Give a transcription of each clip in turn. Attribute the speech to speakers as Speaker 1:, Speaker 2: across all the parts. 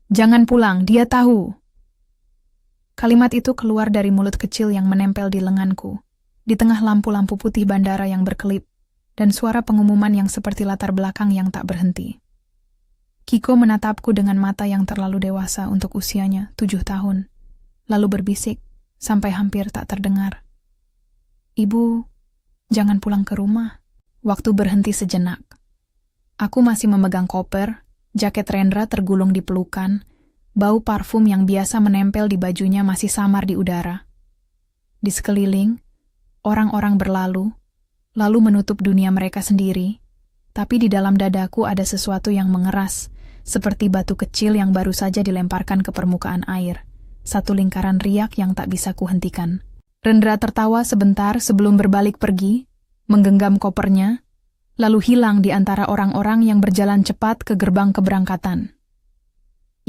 Speaker 1: Jangan pulang, dia tahu. Kalimat itu keluar dari mulut kecil yang menempel di lenganku, di tengah lampu-lampu putih bandara yang berkelip, dan suara pengumuman yang seperti latar belakang yang tak berhenti. Kiko menatapku dengan mata yang terlalu dewasa untuk usianya, 7 tahun, lalu berbisik, sampai hampir tak terdengar. Ibu, jangan pulang ke rumah. Waktu berhenti sejenak. Aku masih memegang koper, jaket Rendra tergulung di pelukan, bau parfum yang biasa menempel di bajunya masih samar di udara. Di sekeliling, orang-orang berlalu, lalu menutup dunia mereka sendiri, tapi di dalam dadaku ada sesuatu yang mengeras, seperti batu kecil yang baru saja dilemparkan ke permukaan air, satu lingkaran riak yang tak bisa kuhentikan. Rendra tertawa sebentar sebelum berbalik pergi, menggenggam kopernya, lalu hilang di antara orang-orang yang berjalan cepat ke gerbang keberangkatan.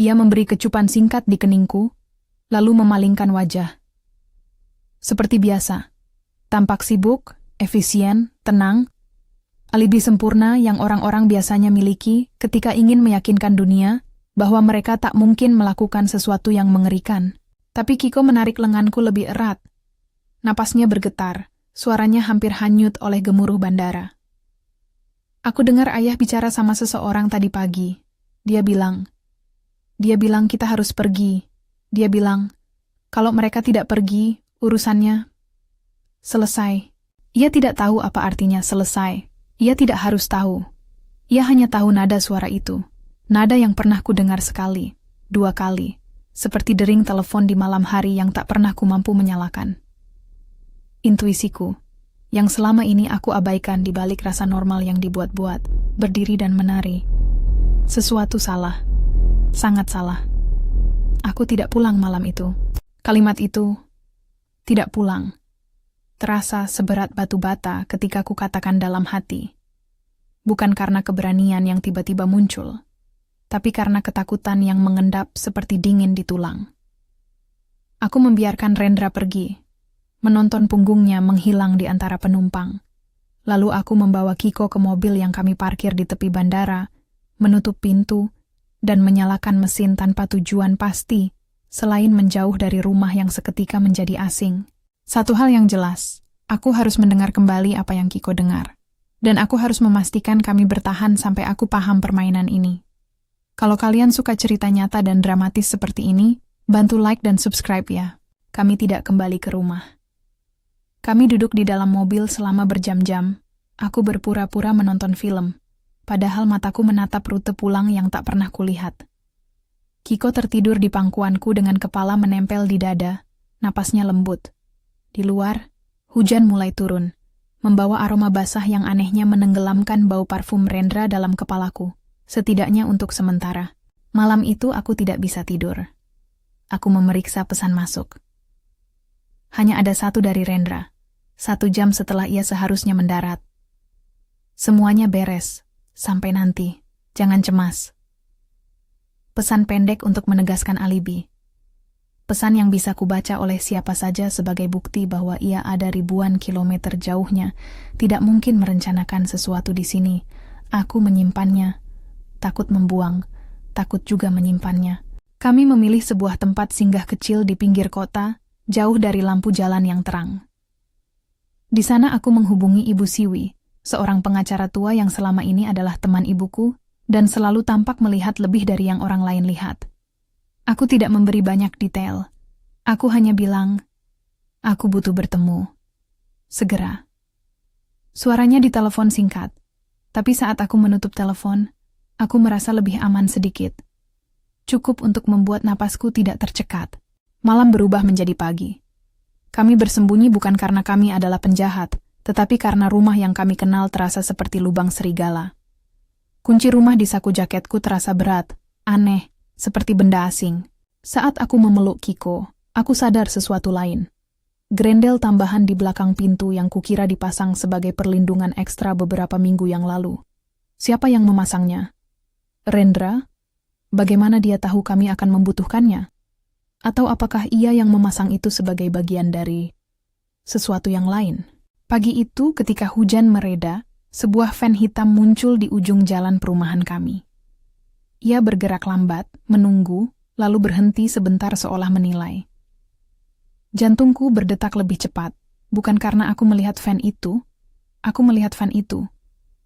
Speaker 1: Ia memberi kecupan singkat di keningku, lalu memalingkan wajah. Seperti biasa, tampak sibuk, efisien, tenang, alibi sempurna yang orang-orang biasanya miliki ketika ingin meyakinkan dunia bahwa mereka tak mungkin melakukan sesuatu yang mengerikan. Tapi Kiko menarik lenganku lebih erat. Napasnya bergetar, suaranya hampir hanyut oleh gemuruh bandara. Aku dengar ayah bicara sama seseorang tadi pagi. Dia bilang kita harus pergi. Dia bilang, kalau mereka tidak pergi, urusannya selesai. Ia tidak tahu apa artinya selesai. Ia tidak harus tahu. Ia hanya tahu nada suara itu. Nada yang pernah ku dengar sekali, 2 kali, seperti dering telepon di malam hari yang tak pernah ku mampu menyalakan. Intuisiku, yang selama ini aku abaikan di balik rasa normal yang dibuat-buat, berdiri dan menari. Sesuatu salah. Sangat salah. Aku tidak pulang malam itu. Kalimat itu, tidak pulang, terasa seberat batu bata ketika ku katakan dalam hati. Bukan karena keberanian yang tiba-tiba muncul, tapi karena ketakutan yang mengendap seperti dingin di tulang. Aku membiarkan Rendra pergi, menonton punggungnya menghilang di antara penumpang. Lalu aku membawa Kiko ke mobil yang kami parkir di tepi bandara, menutup pintu, dan menyalakan mesin tanpa tujuan pasti, selain menjauh dari rumah yang seketika menjadi asing. Satu hal yang jelas, aku harus mendengar kembali apa yang Kiko dengar. Dan aku harus memastikan kami bertahan sampai aku paham permainan ini. Kalau kalian suka cerita nyata dan dramatis seperti ini, bantu like dan subscribe ya. Kami tidak kembali ke rumah. Kami duduk di dalam mobil selama berjam-jam. Aku berpura-pura menonton film. Padahal mataku menatap rute pulang yang tak pernah kulihat. Kiko tertidur di pangkuanku dengan kepala menempel di dada, napasnya lembut. Di luar, hujan mulai turun, membawa aroma basah yang anehnya menenggelamkan bau parfum Rendra dalam kepalaku, setidaknya untuk sementara. Malam itu aku tidak bisa tidur. Aku memeriksa pesan masuk. Hanya ada satu dari Rendra, 1 jam setelah ia seharusnya mendarat. Semuanya beres. Sampai nanti, jangan cemas. Pesan pendek untuk menegaskan alibi. Pesan yang bisa kubaca oleh siapa saja sebagai bukti bahwa ia ada ribuan kilometer jauhnya, tidak mungkin merencanakan sesuatu di sini. Aku menyimpannya, takut membuang, takut juga menyimpannya. Kami memilih sebuah tempat singgah kecil di pinggir kota, jauh dari lampu jalan yang terang. Di sana aku menghubungi Ibu Siwi, seorang pengacara tua yang selama ini adalah teman ibuku dan selalu tampak melihat lebih dari yang orang lain lihat. Aku tidak memberi banyak detail. Aku hanya bilang, aku butuh bertemu. Segera. Suaranya di telepon singkat, tapi saat aku menutup telepon, aku merasa lebih aman sedikit. Cukup untuk membuat napasku tidak tercekat. Malam berubah menjadi pagi. Kami bersembunyi bukan karena kami adalah penjahat, tetapi karena rumah yang kami kenal terasa seperti lubang serigala. Kunci rumah di saku jaketku terasa berat, aneh, seperti benda asing. Saat aku memeluk Kiko, aku sadar sesuatu lain. Grendel tambahan di belakang pintu yang kukira dipasang sebagai perlindungan ekstra beberapa minggu yang lalu. Siapa yang memasangnya? Rendra? Bagaimana dia tahu kami akan membutuhkannya? Atau apakah ia yang memasang itu sebagai bagian dari sesuatu yang lain? Pagi itu ketika hujan mereda, sebuah van hitam muncul di ujung jalan perumahan kami. Ia bergerak lambat, menunggu, lalu berhenti sebentar seolah menilai. Jantungku berdetak lebih cepat, bukan karena aku melihat van itu,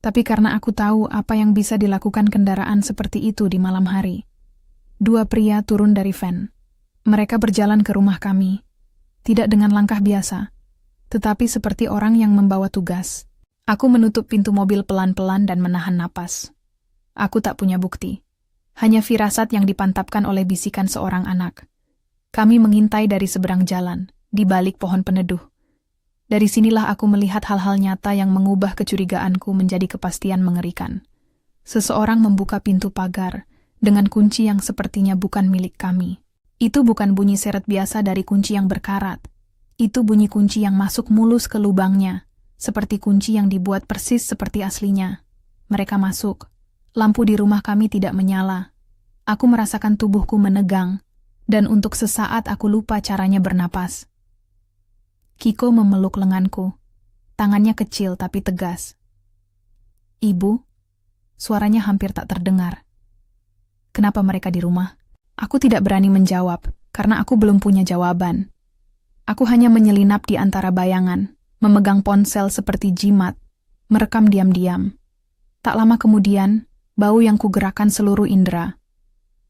Speaker 1: tapi karena aku tahu apa yang bisa dilakukan kendaraan seperti itu di malam hari. 2 pria turun dari van. Mereka berjalan ke rumah kami, tidak dengan langkah biasa, tetapi seperti orang yang membawa tugas. Aku menutup pintu mobil pelan-pelan dan menahan napas. Aku tak punya bukti, hanya firasat yang dipantapkan oleh bisikan seorang anak. Kami mengintai dari seberang jalan, di balik pohon peneduh. Dari sinilah aku melihat hal-hal nyata yang mengubah kecurigaanku menjadi kepastian mengerikan. Seseorang membuka pintu pagar dengan kunci yang sepertinya bukan milik kami. Itu bukan bunyi seret biasa dari kunci yang berkarat. Itu bunyi kunci yang masuk mulus ke lubangnya, seperti kunci yang dibuat persis seperti aslinya. Mereka masuk. Lampu di rumah kami tidak menyala. Aku merasakan tubuhku menegang, dan untuk sesaat aku lupa caranya bernapas. Kiko memeluk lenganku. Tangannya kecil tapi tegas. "Ibu?" Suaranya hampir tak terdengar. "Kenapa mereka di rumah?" Aku tidak berani menjawab, karena aku belum punya jawaban. Aku hanya menyelinap di antara bayangan, memegang ponsel seperti jimat, merekam diam-diam. Tak lama kemudian, bau yang kugerakkan seluruh indera.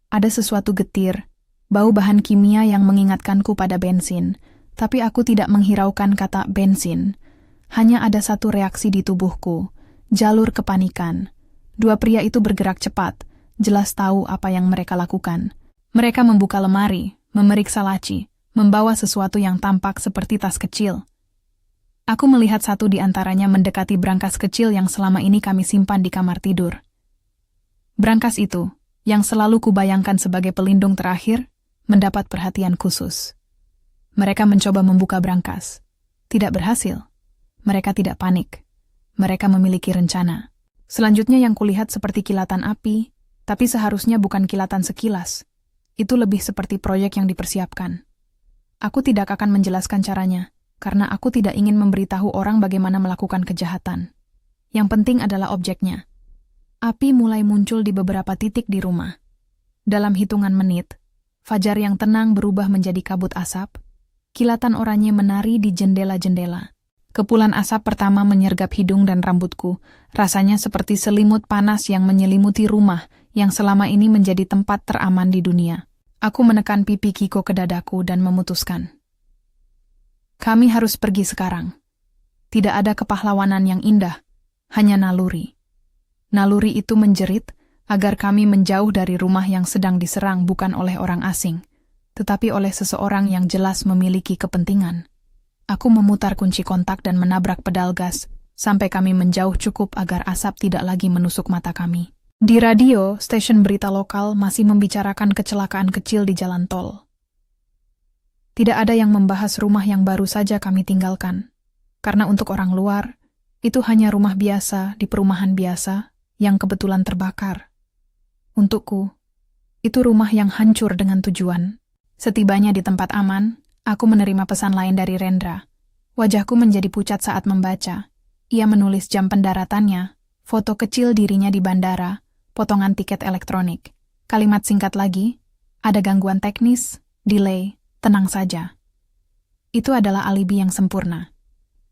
Speaker 1: Ada sesuatu getir, bau bahan kimia yang mengingatkanku pada bensin, tapi aku tidak menghiraukan kata bensin. Hanya ada satu reaksi di tubuhku, jalur kepanikan. 2 pria itu bergerak cepat, jelas tahu apa yang mereka lakukan. Mereka membuka lemari, memeriksa laci, membawa sesuatu yang tampak seperti tas kecil. Aku melihat satu di antaranya mendekati brankas kecil yang selama ini kami simpan di kamar tidur. Brankas itu, yang selalu kubayangkan sebagai pelindung terakhir, mendapat perhatian khusus. Mereka mencoba membuka brankas. Tidak berhasil. Mereka tidak panik. Mereka memiliki rencana. Selanjutnya yang kulihat seperti kilatan api, tapi seharusnya bukan kilatan sekilas. Itu lebih seperti proyek yang dipersiapkan. Aku tidak akan menjelaskan caranya, karena aku tidak ingin memberitahu orang bagaimana melakukan kejahatan. Yang penting adalah objeknya. Api mulai muncul di beberapa titik di rumah. Dalam hitungan menit, fajar yang tenang berubah menjadi kabut asap. Kilatan oranye menari di jendela-jendela. Kepulan asap pertama menyergap hidung dan rambutku, rasanya seperti selimut panas yang menyelimuti rumah yang selama ini menjadi tempat teraman di dunia. Aku menekan pipi Kiko ke dadaku dan memutuskan. Kami harus pergi sekarang. Tidak ada kepahlawanan yang indah, hanya naluri. Naluri itu menjerit agar kami menjauh dari rumah yang sedang diserang bukan oleh orang asing, tetapi oleh seseorang yang jelas memiliki kepentingan. Aku memutar kunci kontak dan menabrak pedal gas, sampai kami menjauh cukup agar asap tidak lagi menusuk mata kami. Di radio, stasiun berita lokal masih membicarakan kecelakaan kecil di jalan tol. Tidak ada yang membahas rumah yang baru saja kami tinggalkan, karena untuk orang luar, itu hanya rumah biasa di perumahan biasa yang kebetulan terbakar. Untukku, itu rumah yang hancur dengan tujuan. Setibanya di tempat aman, aku menerima pesan lain dari Rendra. Wajahku menjadi pucat saat membaca. Ia menulis jam pendaratannya, foto kecil dirinya di bandara, potongan tiket elektronik. Kalimat singkat lagi, ada gangguan teknis, delay, tenang saja. Itu adalah alibi yang sempurna.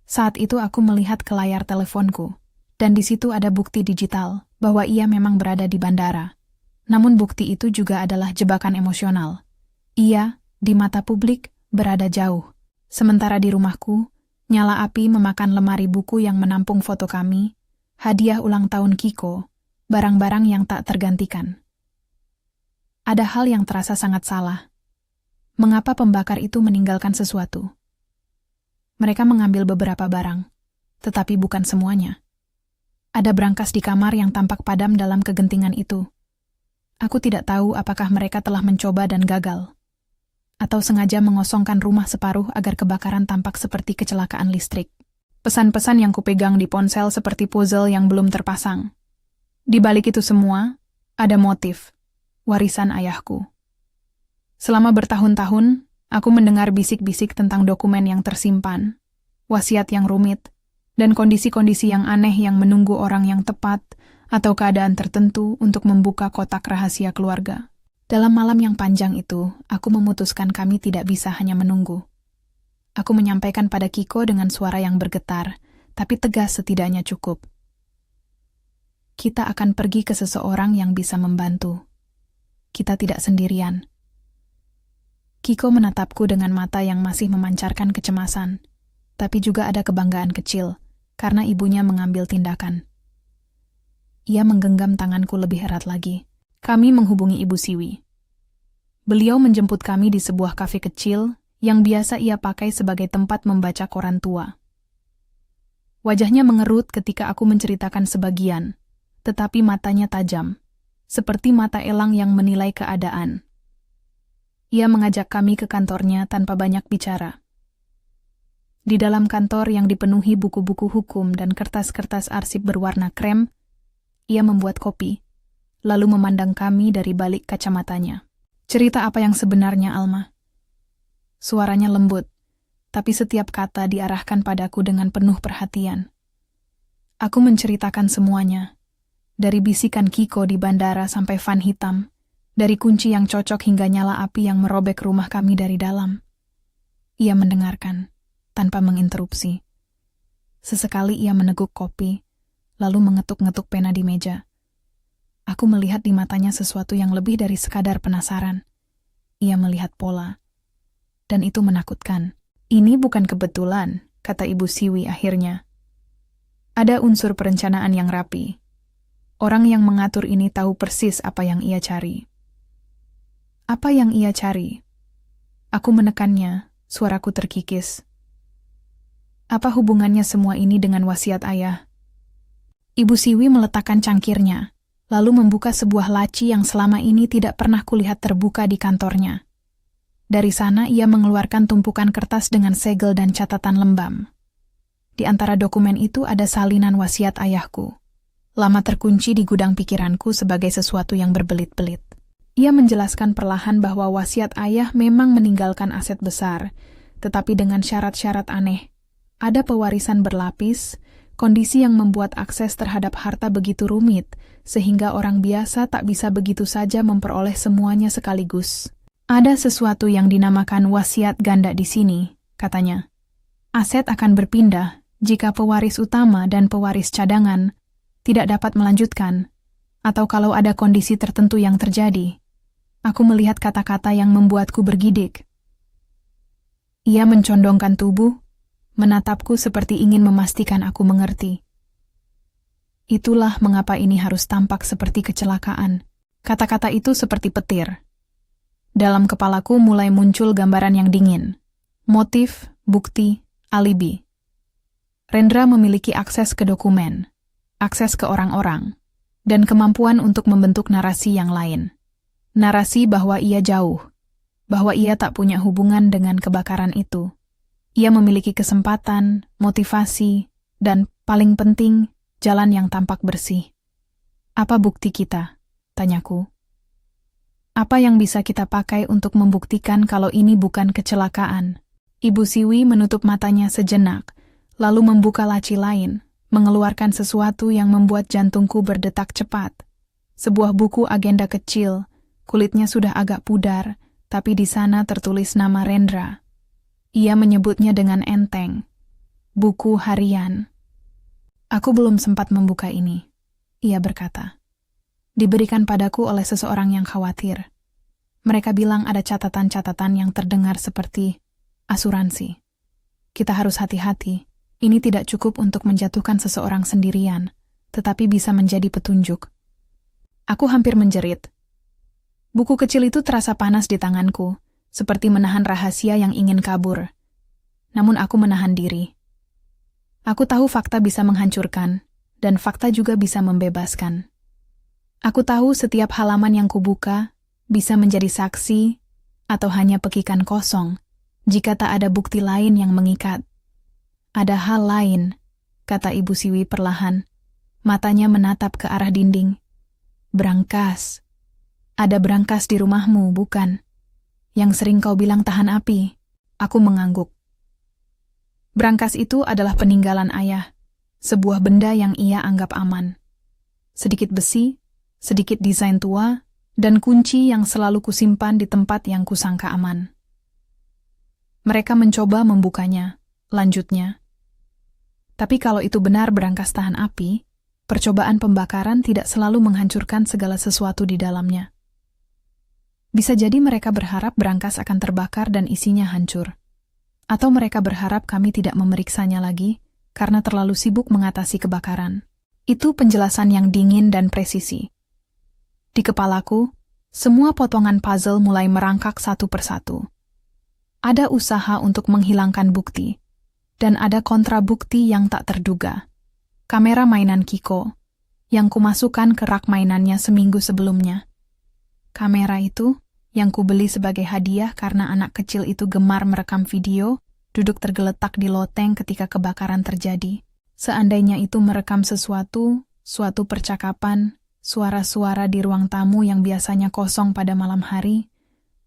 Speaker 1: Saat itu aku melihat ke layar teleponku, dan di situ ada bukti digital bahwa ia memang berada di bandara. Namun bukti itu juga adalah jebakan emosional. Ia, di mata publik, berada jauh. Sementara di rumahku, nyala api memakan lemari buku yang menampung foto kami, hadiah ulang tahun Kiko, barang-barang yang tak tergantikan. Ada hal yang terasa sangat salah. Mengapa pembakar itu meninggalkan sesuatu? Mereka mengambil beberapa barang, tetapi bukan semuanya. Ada brankas di kamar yang tampak padam dalam kegentingan itu. Aku tidak tahu apakah mereka telah mencoba dan gagal, atau sengaja mengosongkan rumah separuh agar kebakaran tampak seperti kecelakaan listrik. Pesan-pesan yang kupegang di ponsel seperti puzzle yang belum terpasang. Di balik itu semua, ada motif, warisan ayahku. Selama bertahun-tahun, aku mendengar bisik-bisik tentang dokumen yang tersimpan, wasiat yang rumit, dan kondisi-kondisi yang aneh yang menunggu orang yang tepat atau keadaan tertentu untuk membuka kotak rahasia keluarga. Dalam malam yang panjang itu, aku memutuskan kami tidak bisa hanya menunggu. Aku menyampaikan pada Kiko dengan suara yang bergetar, tapi tegas setidaknya cukup. Kita akan pergi ke seseorang yang bisa membantu. Kita tidak sendirian. Kiko menatapku dengan mata yang masih memancarkan kecemasan, tapi juga ada kebanggaan kecil, karena ibunya mengambil tindakan. Ia menggenggam tanganku lebih erat lagi. Kami menghubungi Ibu Siwi. Beliau menjemput kami di sebuah kafe kecil yang biasa ia pakai sebagai tempat membaca koran tua. Wajahnya mengerut ketika aku menceritakan sebagian, tetapi matanya tajam, seperti mata elang yang menilai keadaan. Ia mengajak kami ke kantornya tanpa banyak bicara. Di dalam kantor yang dipenuhi buku-buku hukum dan kertas-kertas arsip berwarna krem, ia membuat kopi, lalu memandang kami dari balik kacamatanya. Cerita apa yang sebenarnya, Alma? Suaranya lembut, tapi setiap kata diarahkan padaku dengan penuh perhatian. Aku menceritakan semuanya, dari bisikan Kiko di bandara sampai van hitam, dari kunci yang cocok hingga nyala api yang merobek rumah kami dari dalam. Ia mendengarkan, tanpa menginterupsi. Sesekali ia meneguk kopi, lalu mengetuk-ngetuk pena di meja. Aku melihat di matanya sesuatu yang lebih dari sekadar penasaran. Ia melihat pola. Dan itu menakutkan. Ini bukan kebetulan, kata Ibu Siwi akhirnya. Ada unsur perencanaan yang rapi. Orang yang mengatur ini tahu persis apa yang ia cari. Apa yang ia cari? Aku menekannya, suaraku terkikis. Apa hubungannya semua ini dengan wasiat ayah? Ibu Siwi meletakkan cangkirnya, lalu membuka sebuah laci yang selama ini tidak pernah kulihat terbuka di kantornya. Dari sana ia mengeluarkan tumpukan kertas dengan segel dan catatan lembam. Di antara dokumen itu ada salinan wasiat ayahku. Lama terkunci di gudang pikiranku sebagai sesuatu yang berbelit-belit. Ia menjelaskan perlahan bahwa wasiat ayah memang meninggalkan aset besar, tetapi dengan syarat-syarat aneh. Ada pewarisan berlapis, kondisi yang membuat akses terhadap harta begitu rumit, sehingga orang biasa tak bisa begitu saja memperoleh semuanya sekaligus. Ada sesuatu yang dinamakan wasiat ganda di sini, katanya. Aset akan berpindah jika pewaris utama dan pewaris cadangan tidak dapat melanjutkan, atau kalau ada kondisi tertentu yang terjadi. Aku melihat kata-kata yang membuatku bergidik. Ia mencondongkan tubuh, menatapku seperti ingin memastikan aku mengerti. Itulah mengapa ini harus tampak seperti kecelakaan. Kata-kata itu seperti petir. Dalam kepalaku mulai muncul gambaran yang dingin. Motif, bukti, alibi. Rendra memiliki akses ke dokumen, akses ke orang-orang, dan kemampuan untuk membentuk narasi yang lain. Narasi bahwa ia jauh, bahwa ia tak punya hubungan dengan kebakaran itu. Ia memiliki kesempatan, motivasi, dan paling penting, jalan yang tampak bersih. Apa bukti kita? Tanyaku. Apa yang bisa kita pakai untuk membuktikan kalau ini bukan kecelakaan? Ibu Siwi menutup matanya sejenak, lalu membuka laci lain, mengeluarkan sesuatu yang membuat jantungku berdetak cepat. Sebuah buku agenda kecil, kulitnya sudah agak pudar, tapi di sana tertulis nama Rendra. Ia menyebutnya dengan enteng. Buku harian. Aku belum sempat membuka ini, ia berkata. Diberikan padaku oleh seseorang yang khawatir. Mereka bilang ada catatan-catatan yang terdengar seperti asuransi. Kita harus hati-hati. Ini tidak cukup untuk menjatuhkan seseorang sendirian, tetapi bisa menjadi petunjuk. Aku hampir menjerit. Buku kecil itu terasa panas di tanganku, seperti menahan rahasia yang ingin kabur. Namun aku menahan diri. Aku tahu fakta bisa menghancurkan, dan fakta juga bisa membebaskan. Aku tahu setiap halaman yang kubuka bisa menjadi saksi atau hanya pekikan kosong jika tak ada bukti lain yang mengikat. Ada hal lain, kata Ibu Siwi perlahan. Matanya menatap ke arah dinding. Brankas. Ada brankas di rumahmu, bukan? Yang sering kau bilang tahan api. Aku mengangguk. Brankas itu adalah peninggalan ayah, sebuah benda yang ia anggap aman. sedikit besi, sedikit desain tua, dan kunci yang selalu kusimpan di tempat yang kusangka aman. Mereka mencoba membukanya, lanjutnya. Tapi kalau itu benar berangkas tahan api, percobaan pembakaran tidak selalu menghancurkan segala sesuatu di dalamnya. Bisa jadi mereka berharap berangkas akan terbakar dan isinya hancur. Atau mereka berharap kami tidak memeriksanya lagi karena terlalu sibuk mengatasi kebakaran. Itu penjelasan yang dingin dan presisi. Di kepalaku, semua potongan puzzle mulai merangkak satu persatu. Ada usaha untuk menghilangkan bukti, dan ada kontrabukti yang tak terduga. Kamera mainan Kiko, yang kumasukkan ke rak mainannya seminggu sebelumnya. Kamera itu yang kubeli sebagai hadiah karena anak kecil itu gemar merekam video, duduk tergeletak di loteng ketika kebakaran terjadi. Seandainya itu merekam suatu percakapan, suara-suara di ruang tamu yang biasanya kosong pada malam hari,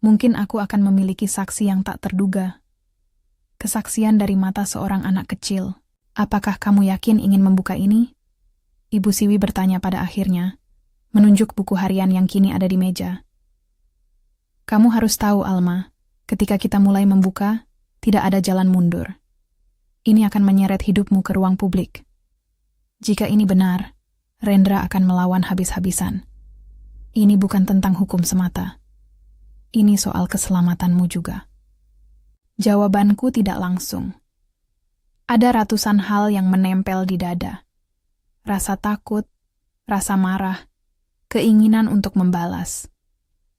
Speaker 1: mungkin aku akan memiliki saksi yang tak terduga. Kesaksian dari mata seorang anak kecil. Apakah kamu yakin ingin membuka ini? Ibu Siwi bertanya pada akhirnya, menunjuk buku harian yang kini ada di meja. Kamu harus tahu, Alma, ketika kita mulai membuka, tidak ada jalan mundur. Ini akan menyeret hidupmu ke ruang publik. Jika ini benar, Rendra akan melawan habis-habisan. Ini bukan tentang hukum semata. Ini soal keselamatanmu juga. Jawabanku tidak langsung. Ada ratusan hal yang menempel di dada. Rasa takut, rasa marah, keinginan untuk membalas.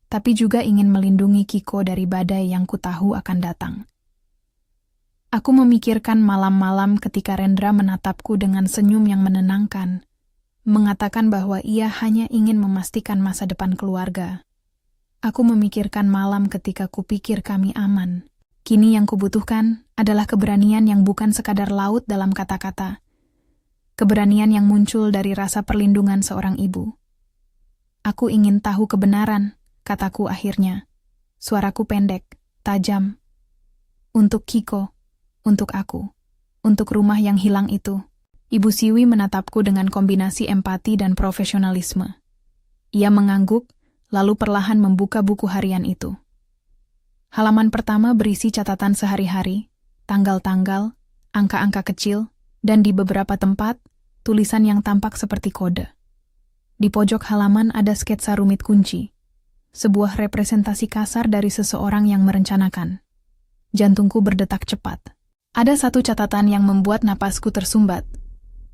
Speaker 1: Tapi juga ingin melindungi Kiko dari badai yang kutahu akan datang. Aku memikirkan malam-malam ketika Rendra menatapku dengan senyum yang menenangkan, mengatakan bahwa ia hanya ingin memastikan masa depan keluarga. Aku memikirkan malam ketika kupikir kami aman. Kini yang kubutuhkan adalah keberanian yang bukan sekadar laut dalam kata-kata. Keberanian yang muncul dari rasa perlindungan seorang ibu. Aku ingin tahu kebenaran, kataku akhirnya. Suaraku pendek, tajam. Untuk Kiko, untuk aku, untuk rumah yang hilang itu. Ibu Siwi menatapku dengan kombinasi empati dan profesionalisme. Ia mengangguk, lalu perlahan membuka buku harian itu. Halaman pertama berisi catatan sehari-hari, tanggal-tanggal, angka-angka kecil, dan di beberapa tempat, tulisan yang tampak seperti kode. Di pojok halaman ada sketsa rumit kunci, sebuah representasi kasar dari seseorang yang merencanakan. Jantungku berdetak cepat. Ada satu catatan yang membuat napasku tersumbat.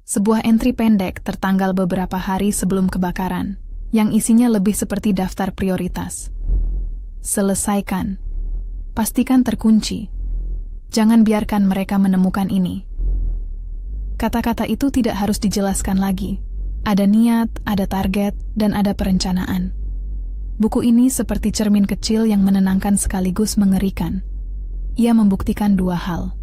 Speaker 1: Sebuah entry pendek tertanggal beberapa hari sebelum kebakaran, yang isinya lebih seperti daftar prioritas. Selesaikan. Pastikan terkunci. Jangan biarkan mereka menemukan ini. Kata-kata itu tidak harus dijelaskan lagi. Ada niat, ada target, dan ada perencanaan. Buku ini seperti cermin kecil yang menenangkan sekaligus mengerikan. Ia membuktikan dua hal.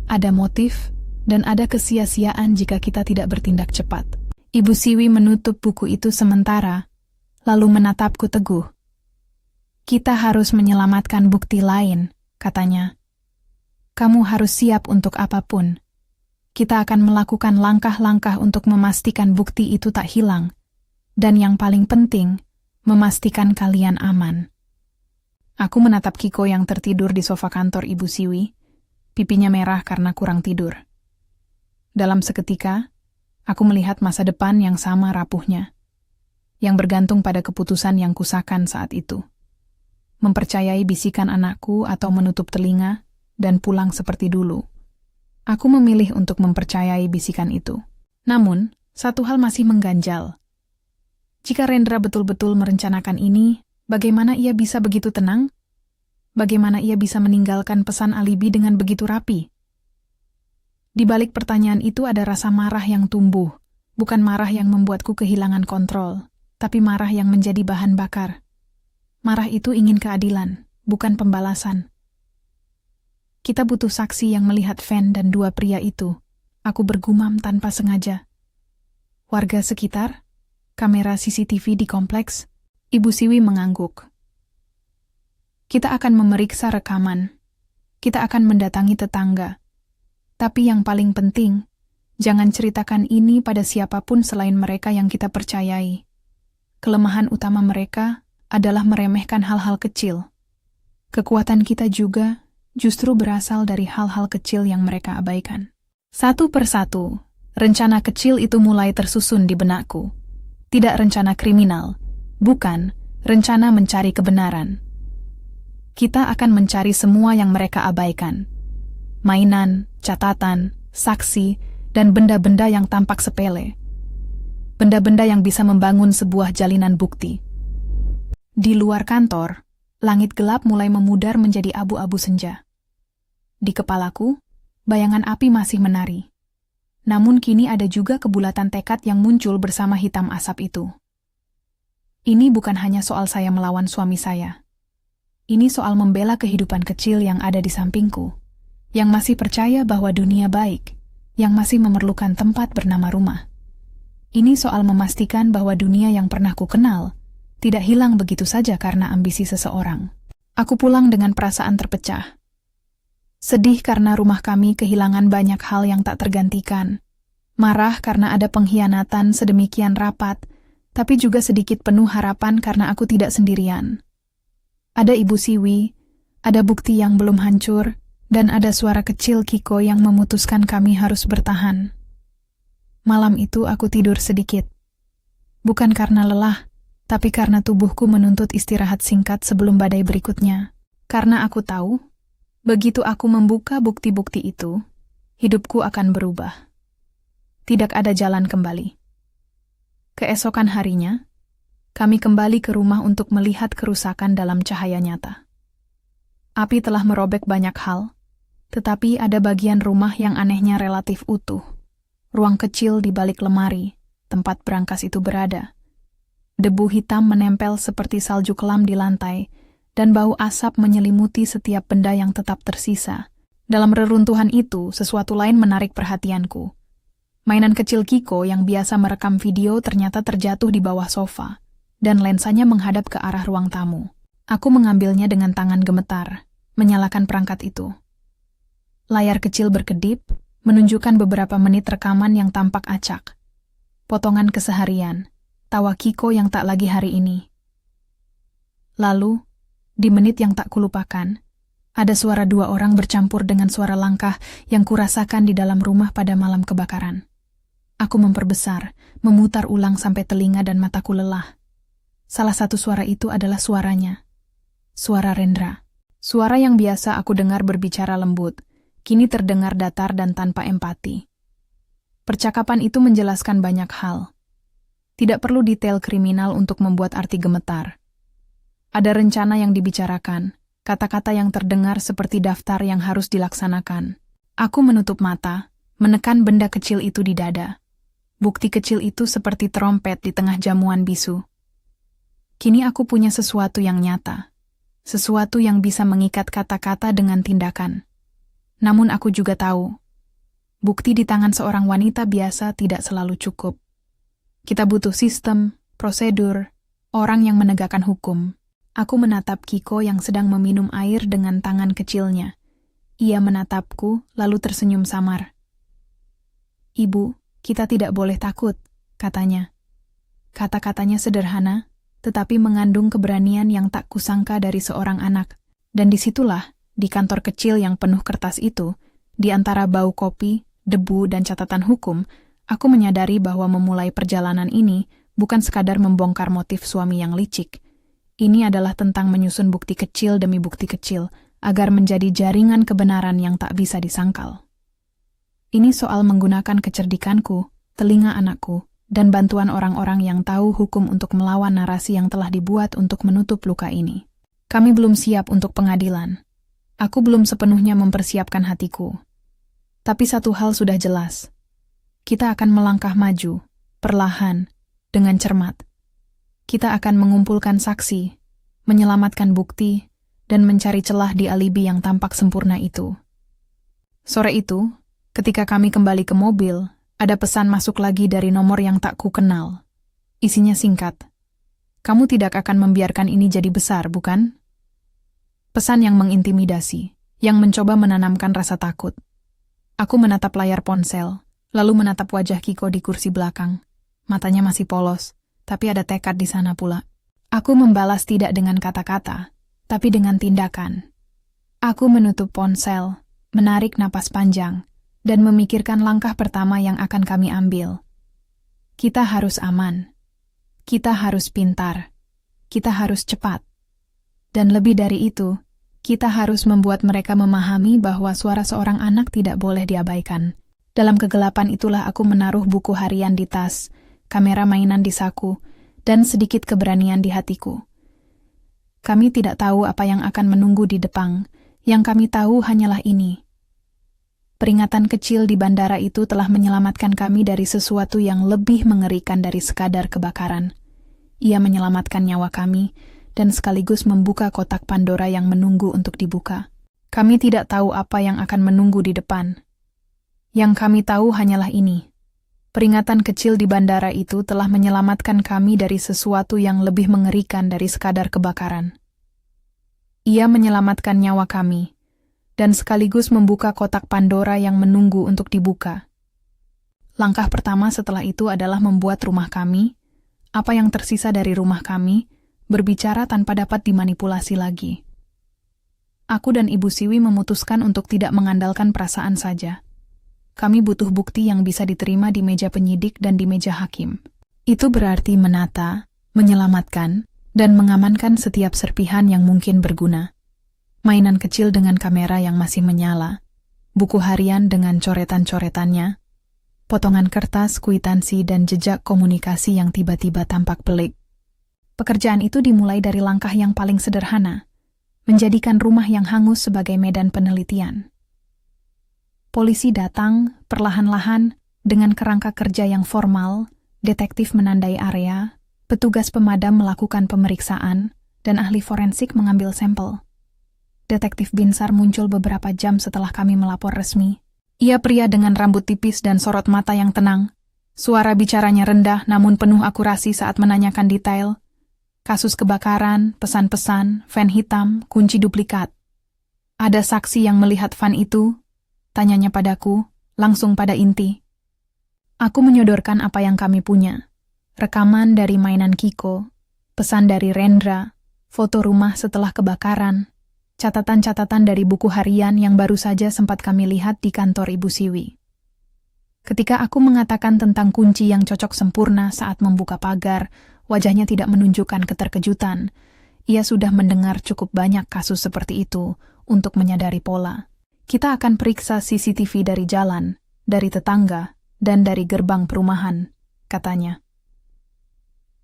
Speaker 1: Ada motif, dan ada kesia-siaan jika kita tidak bertindak cepat. Ibu Siwi menutup buku itu sementara, lalu menatapku teguh. Kita harus menyelamatkan bukti lain, katanya. Kamu harus siap untuk apapun. Kita akan melakukan langkah-langkah untuk memastikan bukti itu tak hilang. Dan yang paling penting, memastikan kalian aman. Aku menatap Kiko yang tertidur di sofa kantor Ibu Siwi, pipinya merah karena kurang tidur. Dalam seketika, aku melihat masa depan yang sama rapuhnya, yang bergantung pada keputusan yang kusakan saat itu. Mempercayai bisikan anakku atau menutup telinga, dan pulang seperti dulu. Aku memilih untuk mempercayai bisikan itu. Namun, satu hal masih mengganjal. Jika Rendra betul-betul merencanakan ini, bagaimana ia bisa begitu tenang? Bagaimana ia bisa meninggalkan pesan alibi dengan begitu rapi? Di balik pertanyaan itu ada rasa marah yang tumbuh, bukan marah yang membuatku kehilangan kontrol, tapi marah yang menjadi bahan bakar. Marah itu ingin keadilan, bukan pembalasan. Kita butuh saksi yang melihat Van dan dua pria itu. Aku bergumam tanpa sengaja. Warga sekitar? Kamera CCTV di kompleks? Ibu Siwi mengangguk. Kita akan memeriksa rekaman. Kita akan mendatangi tetangga. Tapi yang paling penting, Jangan ceritakan ini pada siapapun selain mereka yang kita percayai. Kelemahan utama mereka adalah meremehkan hal-hal kecil. Kekuatan kita juga justru berasal dari hal-hal kecil yang mereka abaikan. Satu persatu, rencana kecil itu mulai tersusun di benakku. Tidak rencana kriminal, bukan rencana mencari kebenaran. Kita akan mencari semua yang mereka abaikan. Mainan, catatan, saksi, dan benda-benda yang tampak sepele. Benda-benda yang bisa membangun sebuah jalinan bukti. Di luar kantor, langit gelap mulai memudar menjadi abu-abu senja. Di kepalaku, bayangan api masih menari. Namun kini ada juga kebulatan tekad yang muncul bersama hitam asap itu. Ini bukan hanya soal saya melawan suami saya. Ini soal membela kehidupan kecil yang ada di sampingku, yang masih percaya bahwa dunia baik, yang masih memerlukan tempat bernama rumah. Ini soal memastikan bahwa dunia yang pernah ku kenal tidak hilang begitu saja karena ambisi seseorang. Aku pulang dengan perasaan terpecah. Sedih karena rumah kami kehilangan banyak hal yang tak tergantikan. Marah karena ada pengkhianatan sedemikian rapat, tapi juga sedikit penuh harapan karena aku tidak sendirian. Ada Ibu Siwi, ada bukti yang belum hancur, dan ada suara kecil Kiko yang memutuskan kami harus bertahan. Malam itu aku tidur sedikit. Bukan karena lelah, tapi karena tubuhku menuntut istirahat singkat sebelum badai berikutnya. Karena aku tahu, begitu aku membuka bukti-bukti itu, hidupku akan berubah. Tidak ada jalan kembali. Keesokan harinya, kami kembali ke rumah untuk melihat kerusakan dalam cahaya nyata. Api telah merobek banyak hal, tetapi ada bagian rumah yang anehnya relatif utuh. Ruang kecil di balik lemari, tempat berangkas itu berada. Debu hitam menempel seperti salju kelam di lantai, dan bau asap menyelimuti setiap benda yang tetap tersisa. Dalam reruntuhan itu, sesuatu lain menarik perhatianku. Mainan kecil Kiko yang biasa merekam video ternyata terjatuh di bawah sofa, dan lensanya menghadap ke arah ruang tamu. Aku mengambilnya dengan tangan gemetar, menyalakan perangkat itu. Layar kecil berkedip, menunjukkan beberapa menit rekaman yang tampak acak. Potongan keseharian, tawa Kiko yang tak lagi hari ini. Lalu, di menit yang tak kulupakan, ada suara dua orang bercampur dengan suara langkah yang kurasakan di dalam rumah pada malam kebakaran. Aku memperbesar, memutar ulang sampai telinga dan mataku lelah. Salah satu suara itu adalah suaranya. Suara Rendra. Suara yang biasa aku dengar berbicara lembut, kini terdengar datar dan tanpa empati. Percakapan itu menjelaskan banyak hal. Tidak perlu detail kriminal untuk membuat arti gemetar. Ada rencana yang dibicarakan, kata-kata yang terdengar seperti daftar yang harus dilaksanakan. Aku menutup mata, menekan benda kecil itu di dada. Bukti kecil itu seperti trompet di tengah jamuan bisu. Kini aku punya sesuatu yang nyata. Sesuatu yang bisa mengikat kata-kata dengan tindakan. Namun aku juga tahu, bukti di tangan seorang wanita biasa tidak selalu cukup. Kita butuh sistem, prosedur, orang yang menegakkan hukum. Aku menatap Kiko yang sedang meminum air dengan tangan kecilnya. Ia menatapku, lalu tersenyum samar. "Ibu, kita tidak boleh takut," katanya. Kata-katanya sederhana, tetapi mengandung keberanian yang tak kusangka dari seorang anak. Dan disitulah, di kantor kecil yang penuh kertas itu, di antara bau kopi, debu, dan catatan hukum, aku menyadari bahwa memulai perjalanan ini bukan sekadar membongkar motif suami yang licik. Ini adalah tentang menyusun bukti kecil demi bukti kecil, agar menjadi jaringan kebenaran yang tak bisa disangkal. Ini soal menggunakan kecerdikanku, telinga anakku, dan bantuan orang-orang yang tahu hukum untuk melawan narasi yang telah dibuat untuk menutup luka ini. Kami belum siap untuk pengadilan. Aku belum sepenuhnya mempersiapkan hatiku. Tapi satu hal sudah jelas. Kita akan melangkah maju, perlahan, dengan cermat. Kita akan mengumpulkan saksi, menyelamatkan bukti, dan mencari celah di alibi yang tampak sempurna itu. Sore itu, ketika kami kembali ke mobil, ada pesan masuk lagi dari nomor yang tak ku kenal. Isinya singkat. "Kamu tidak akan membiarkan ini jadi besar, bukan?" Pesan yang mengintimidasi, yang mencoba menanamkan rasa takut. Aku menatap layar ponsel, lalu menatap wajah Kiko di kursi belakang. Matanya masih polos, tapi ada tekad di sana pula. Aku membalas tidak dengan kata-kata, tapi dengan tindakan. Aku menutup ponsel, menarik napas panjang, dan memikirkan langkah pertama yang akan kami ambil. Kita harus aman. Kita harus pintar. Kita harus cepat. Dan lebih dari itu, kita harus membuat mereka memahami bahwa suara seorang anak tidak boleh diabaikan. Dalam kegelapan itulah aku menaruh buku harian di tas, kamera mainan di saku, dan sedikit keberanian di hatiku. Kami tidak tahu apa yang akan menunggu di depan, yang kami tahu hanyalah ini. Peringatan kecil di bandara itu telah menyelamatkan kami dari sesuatu yang lebih mengerikan dari sekadar kebakaran. Ia menyelamatkan nyawa kami, dan sekaligus membuka kotak Pandora yang menunggu untuk dibuka. Kami tidak tahu apa yang akan menunggu di depan. Yang kami tahu hanyalah ini. Peringatan kecil di bandara itu telah menyelamatkan kami dari sesuatu yang lebih mengerikan dari sekadar kebakaran. Ia menyelamatkan nyawa kami, dan sekaligus membuka kotak Pandora yang menunggu untuk dibuka. Langkah pertama setelah itu adalah membuat rumah kami, apa yang tersisa dari rumah kami, berbicara tanpa dapat dimanipulasi lagi. Aku dan Ibu Siwi memutuskan untuk tidak mengandalkan perasaan saja. Kami butuh bukti yang bisa diterima di meja penyidik dan di meja hakim. Itu berarti menata, menyelamatkan, dan mengamankan setiap serpihan yang mungkin berguna. Mainan kecil dengan kamera yang masih menyala, buku harian dengan coretan-coretannya, potongan kertas, kwitansi, dan jejak komunikasi yang tiba-tiba tampak pelik. Pekerjaan itu dimulai dari langkah yang paling sederhana, menjadikan rumah yang hangus sebagai medan penelitian. Polisi datang, perlahan-lahan, dengan kerangka kerja yang formal, detektif menandai area, petugas pemadam melakukan pemeriksaan, dan ahli forensik mengambil sampel. Detektif Binsar muncul beberapa jam setelah kami melapor resmi. Ia pria dengan rambut tipis dan sorot mata yang tenang. Suara bicaranya rendah namun penuh akurasi saat menanyakan detail. Kasus kebakaran, pesan-pesan, van hitam, kunci duplikat. Ada saksi yang melihat van itu? Tanyanya padaku, langsung pada inti. Aku menyodorkan apa yang kami punya. Rekaman dari mainan Kiko, pesan dari Rendra, foto rumah setelah kebakaran, catatan-catatan dari buku harian yang baru saja sempat kami lihat di kantor Ibu Siwi. Ketika aku mengatakan tentang kunci yang cocok sempurna saat membuka pagar, wajahnya tidak menunjukkan keterkejutan. Ia sudah mendengar cukup banyak kasus seperti itu untuk menyadari pola. Kita akan periksa CCTV dari jalan, dari tetangga, dan dari gerbang perumahan, katanya.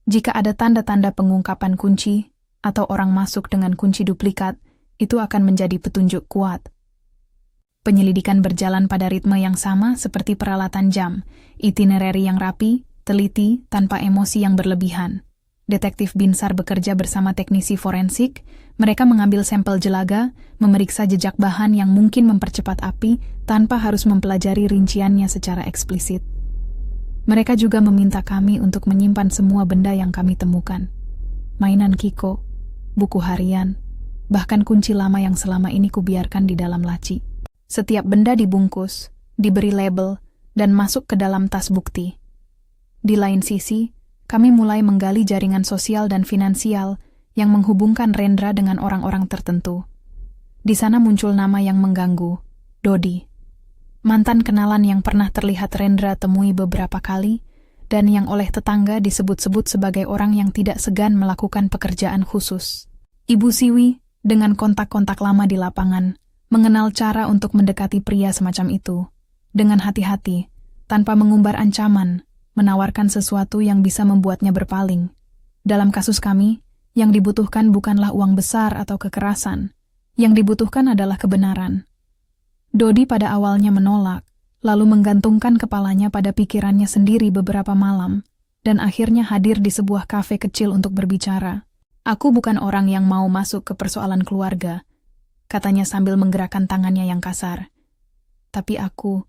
Speaker 1: Jika ada tanda-tanda pengungkapan kunci, atau orang masuk dengan kunci duplikat, itu akan menjadi petunjuk kuat. Penyelidikan berjalan pada ritme yang sama seperti peralatan jam, itinerary yang rapi, teliti, tanpa emosi yang berlebihan. Detektif Binsar bekerja bersama teknisi forensik, mereka mengambil sampel jelaga, memeriksa jejak bahan yang mungkin mempercepat api tanpa harus mempelajari rinciannya secara eksplisit. Mereka juga meminta kami untuk menyimpan semua benda yang kami temukan. Mainan Kiko, buku harian, bahkan kunci lama yang selama ini kubiarkan di dalam laci. Setiap benda dibungkus, diberi label, dan masuk ke dalam tas bukti. Di lain sisi, kami mulai menggali jaringan sosial dan finansial yang menghubungkan Rendra dengan orang-orang tertentu. Di sana muncul nama yang mengganggu, Dodi. Mantan kenalan yang pernah terlihat Rendra temui beberapa kali, dan yang oleh tetangga disebut-sebut sebagai orang yang tidak segan melakukan pekerjaan khusus. Ibu Siwi, dengan kontak-kontak lama di lapangan, mengenal cara untuk mendekati pria semacam itu, dengan hati-hati, tanpa mengumbar ancaman, menawarkan sesuatu yang bisa membuatnya berpaling. Dalam kasus kami, yang dibutuhkan bukanlah uang besar atau kekerasan, yang dibutuhkan adalah kebenaran. Dodi pada awalnya menolak, lalu menggantungkan kepalanya pada pikirannya sendiri beberapa malam, dan akhirnya hadir di sebuah kafe kecil untuk berbicara. Aku bukan orang yang mau masuk ke persoalan keluarga, katanya sambil menggerakkan tangannya yang kasar. Tapi aku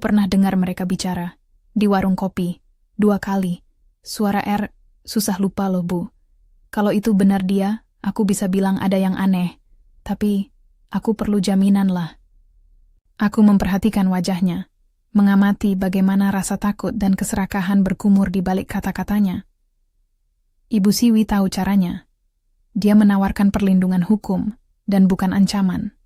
Speaker 1: pernah dengar mereka bicara. Di warung kopi, 2 kali. Suara R, susah lupa loh Bu. Kalau itu benar dia, aku bisa bilang ada yang aneh. Tapi, aku perlu jaminan lah. Aku memperhatikan wajahnya. mengamati bagaimana rasa takut dan keserakahan berkumur di balik kata-katanya. Ibu Siwi tahu caranya. Dia menawarkan perlindungan hukum dan bukan ancaman.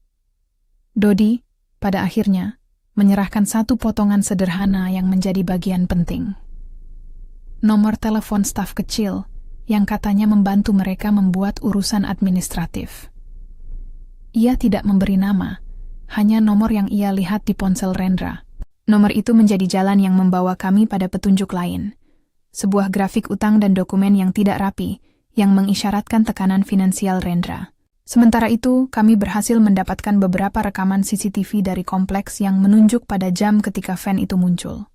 Speaker 1: Dodi, pada akhirnya, menyerahkan satu potongan sederhana yang menjadi bagian penting. Nomor telepon staf kecil yang katanya membantu mereka membuat urusan administratif. Ia tidak memberi nama, hanya nomor yang ia lihat di ponsel Rendra. Nomor itu menjadi jalan yang membawa kami pada petunjuk lain. Sebuah grafik utang dan dokumen yang tidak rapi, yang mengisyaratkan tekanan finansial Rendra. Sementara itu, kami berhasil mendapatkan beberapa rekaman CCTV dari kompleks yang menunjuk pada jam ketika van itu muncul.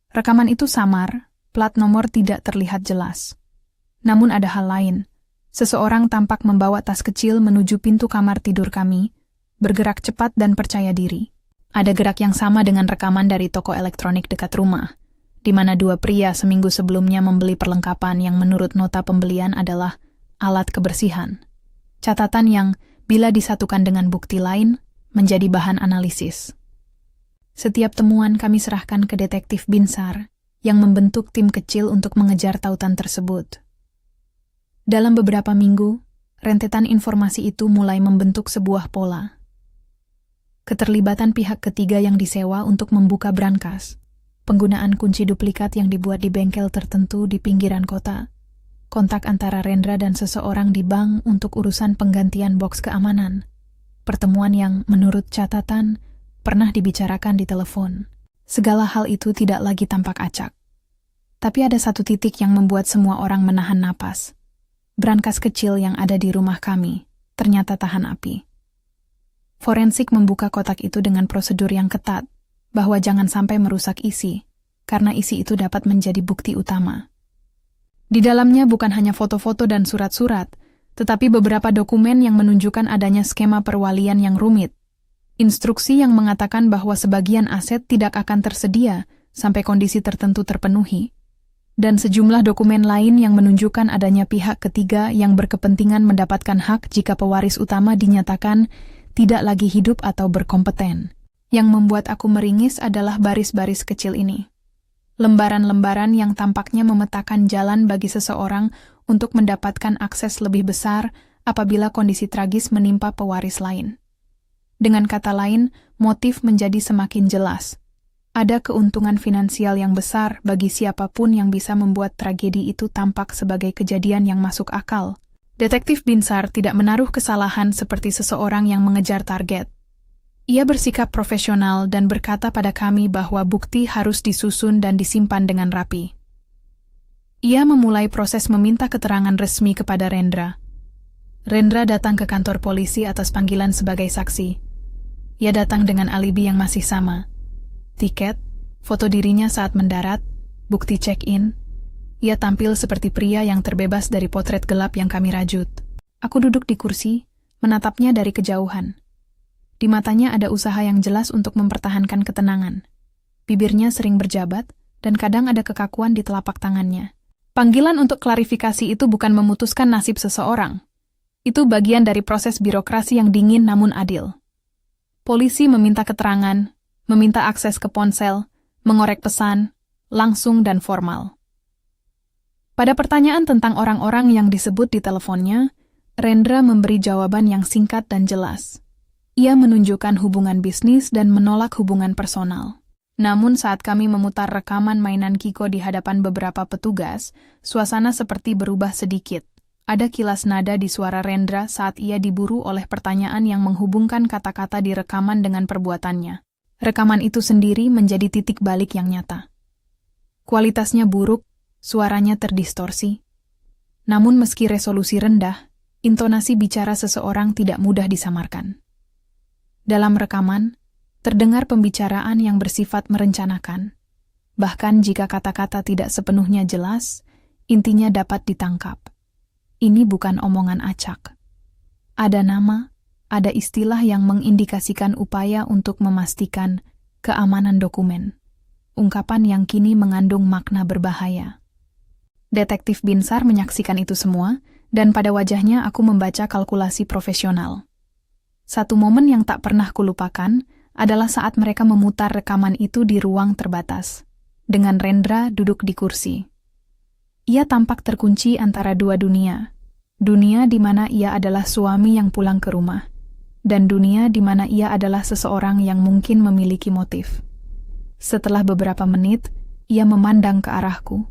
Speaker 1: Rekaman itu samar, plat nomor tidak terlihat jelas. Namun ada hal lain. Seseorang tampak membawa tas kecil menuju pintu kamar tidur kami, bergerak cepat dan percaya diri. Ada gerak yang sama dengan rekaman dari toko elektronik dekat rumah, di mana dua pria seminggu sebelumnya membeli perlengkapan yang menurut nota pembelian adalah alat kebersihan. Catatan yang, bila disatukan dengan bukti lain, menjadi bahan analisis. Setiap temuan kami serahkan ke detektif Binsar, yang membentuk tim kecil untuk mengejar tautan tersebut. Dalam beberapa minggu, rentetan informasi itu mulai membentuk sebuah pola. Keterlibatan pihak ketiga yang disewa untuk membuka brankas, penggunaan kunci duplikat yang dibuat di bengkel tertentu di pinggiran kota, kontak antara Rendra dan seseorang di bank untuk urusan penggantian boks keamanan, pertemuan yang, menurut catatan, pernah dibicarakan di telepon. Segala hal itu tidak lagi tampak acak. Tapi ada satu titik yang membuat semua orang menahan napas. Brankas kecil yang ada di rumah kami ternyata tahan api. Forensik membuka kotak itu dengan prosedur yang ketat, bahwa jangan sampai merusak isi, karena isi itu dapat menjadi bukti utama. Di dalamnya bukan hanya foto-foto dan surat-surat, tetapi beberapa dokumen yang menunjukkan adanya skema perwalian yang rumit. Instruksi yang mengatakan bahwa sebagian aset tidak akan tersedia sampai kondisi tertentu terpenuhi. Dan sejumlah dokumen lain yang menunjukkan adanya pihak ketiga yang berkepentingan mendapatkan hak jika pewaris utama dinyatakan tidak lagi hidup atau berkompeten. Yang membuat aku meringis adalah baris-baris kecil ini. Lembaran-lembaran yang tampaknya memetakan jalan bagi seseorang untuk mendapatkan akses lebih besar apabila kondisi tragis menimpa pewaris lain. Dengan kata lain, motif menjadi semakin jelas. Ada keuntungan finansial yang besar bagi siapapun yang bisa membuat tragedi itu tampak sebagai kejadian yang masuk akal. Detektif Binsar tidak menaruh kesalahan seperti seseorang yang mengejar target. Ia bersikap profesional dan berkata pada kami bahwa bukti harus disusun dan disimpan dengan rapi. Ia memulai proses meminta keterangan resmi kepada Rendra. Rendra datang ke kantor polisi atas panggilan sebagai saksi. Ia datang dengan alibi yang masih sama. Tiket, foto dirinya saat mendarat, bukti check-in. Ia tampil seperti pria yang terbebas dari potret gelap yang kami rajut. Aku duduk di kursi, menatapnya dari kejauhan. Di matanya ada usaha yang jelas untuk mempertahankan ketenangan. Bibirnya sering berjabat, dan kadang ada kekakuan di telapak tangannya. Panggilan untuk klarifikasi itu bukan memutuskan nasib seseorang. Itu bagian dari proses birokrasi yang dingin namun adil. Polisi meminta keterangan, meminta akses ke ponsel, mengorek pesan, langsung dan formal. Pada pertanyaan tentang orang-orang yang disebut di teleponnya, Rendra memberi jawaban yang singkat dan jelas. Ia menunjukkan hubungan bisnis dan menolak hubungan personal. Namun saat kami memutar rekaman mainan Kiko di hadapan beberapa petugas, suasana seperti berubah sedikit. Ada kilas nada di suara Rendra saat ia diburu oleh pertanyaan yang menghubungkan kata-kata di rekaman dengan perbuatannya. Rekaman itu sendiri menjadi titik balik yang nyata. Kualitasnya buruk, suaranya terdistorsi. Namun meski resolusi rendah, intonasi bicara seseorang tidak mudah disamarkan. Dalam rekaman, terdengar pembicaraan yang bersifat merencanakan. Bahkan jika kata-kata tidak sepenuhnya jelas, intinya dapat ditangkap. Ini bukan omongan acak. Ada nama, ada istilah yang mengindikasikan upaya untuk memastikan keamanan dokumen. Ungkapan yang kini mengandung makna berbahaya. Detektif Binsar menyaksikan itu semua, dan pada wajahnya aku membaca kalkulasi profesional. Satu momen yang tak pernah kulupakan adalah saat mereka memutar rekaman itu di ruang terbatas, dengan Rendra duduk di kursi. Ia tampak terkunci antara dua dunia. Dunia di mana ia adalah suami yang pulang ke rumah, dan dunia di mana ia adalah seseorang yang mungkin memiliki motif. Setelah beberapa menit, ia memandang ke arahku,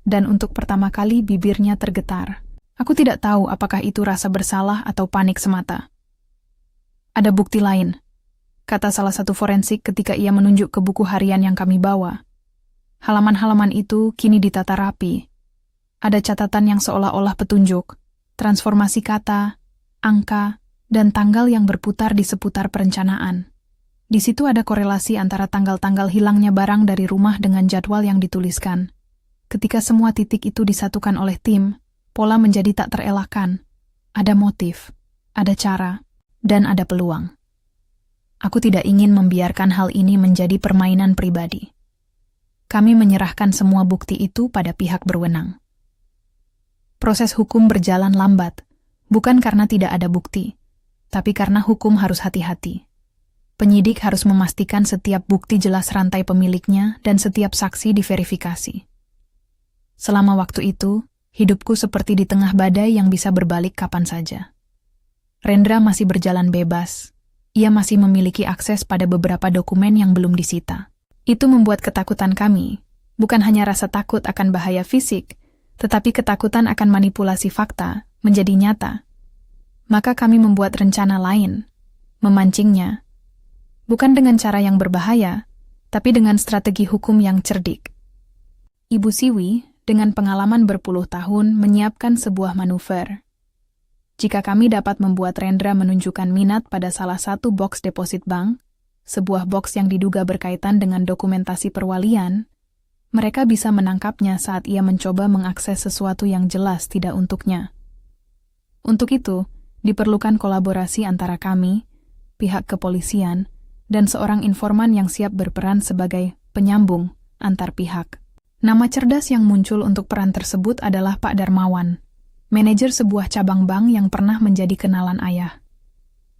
Speaker 1: dan untuk pertama kali bibirnya tergetar. Aku tidak tahu apakah itu rasa bersalah atau panik semata. Ada bukti lain, kata salah satu forensik ketika ia menunjuk ke buku harian yang kami bawa. Halaman-halaman itu kini ditata rapi. Ada catatan yang seolah-olah petunjuk, transformasi kata, angka, dan tanggal yang berputar di seputar perencanaan. Di situ ada korelasi antara tanggal-tanggal hilangnya barang dari rumah dengan jadwal yang dituliskan. Ketika semua titik itu disatukan oleh tim, pola menjadi tak terelakkan. Ada motif, ada cara, dan ada peluang. Aku tidak ingin membiarkan hal ini menjadi permainan pribadi. Kami menyerahkan semua bukti itu pada pihak berwenang. Proses hukum berjalan lambat, bukan karena tidak ada bukti, tapi karena hukum harus hati-hati. Penyidik harus memastikan setiap bukti jelas rantai pemiliknya dan setiap saksi diverifikasi. Selama waktu itu, hidupku seperti di tengah badai yang bisa berbalik kapan saja. Rendra masih berjalan bebas. Ia masih memiliki akses pada beberapa dokumen yang belum disita. Itu membuat ketakutan kami, bukan hanya rasa takut akan bahaya fisik, tetapi ketakutan akan manipulasi fakta, menjadi nyata. Maka kami membuat rencana lain, memancingnya. Bukan dengan cara yang berbahaya, tapi dengan strategi hukum yang cerdik. Ibu Siwi, dengan pengalaman berpuluh tahun, menyiapkan sebuah manuver. Jika kami dapat membuat Rendra menunjukkan minat pada salah satu box deposit bank, sebuah box yang diduga berkaitan dengan dokumentasi perwalian, mereka bisa menangkapnya saat ia mencoba mengakses sesuatu yang jelas tidak untuknya. Untuk itu, diperlukan kolaborasi antara kami, pihak kepolisian, dan seorang informan yang siap berperan sebagai penyambung antar pihak. Nama cerdas yang muncul untuk peran tersebut adalah Pak Darmawan, manajer sebuah cabang bank yang pernah menjadi kenalan ayah.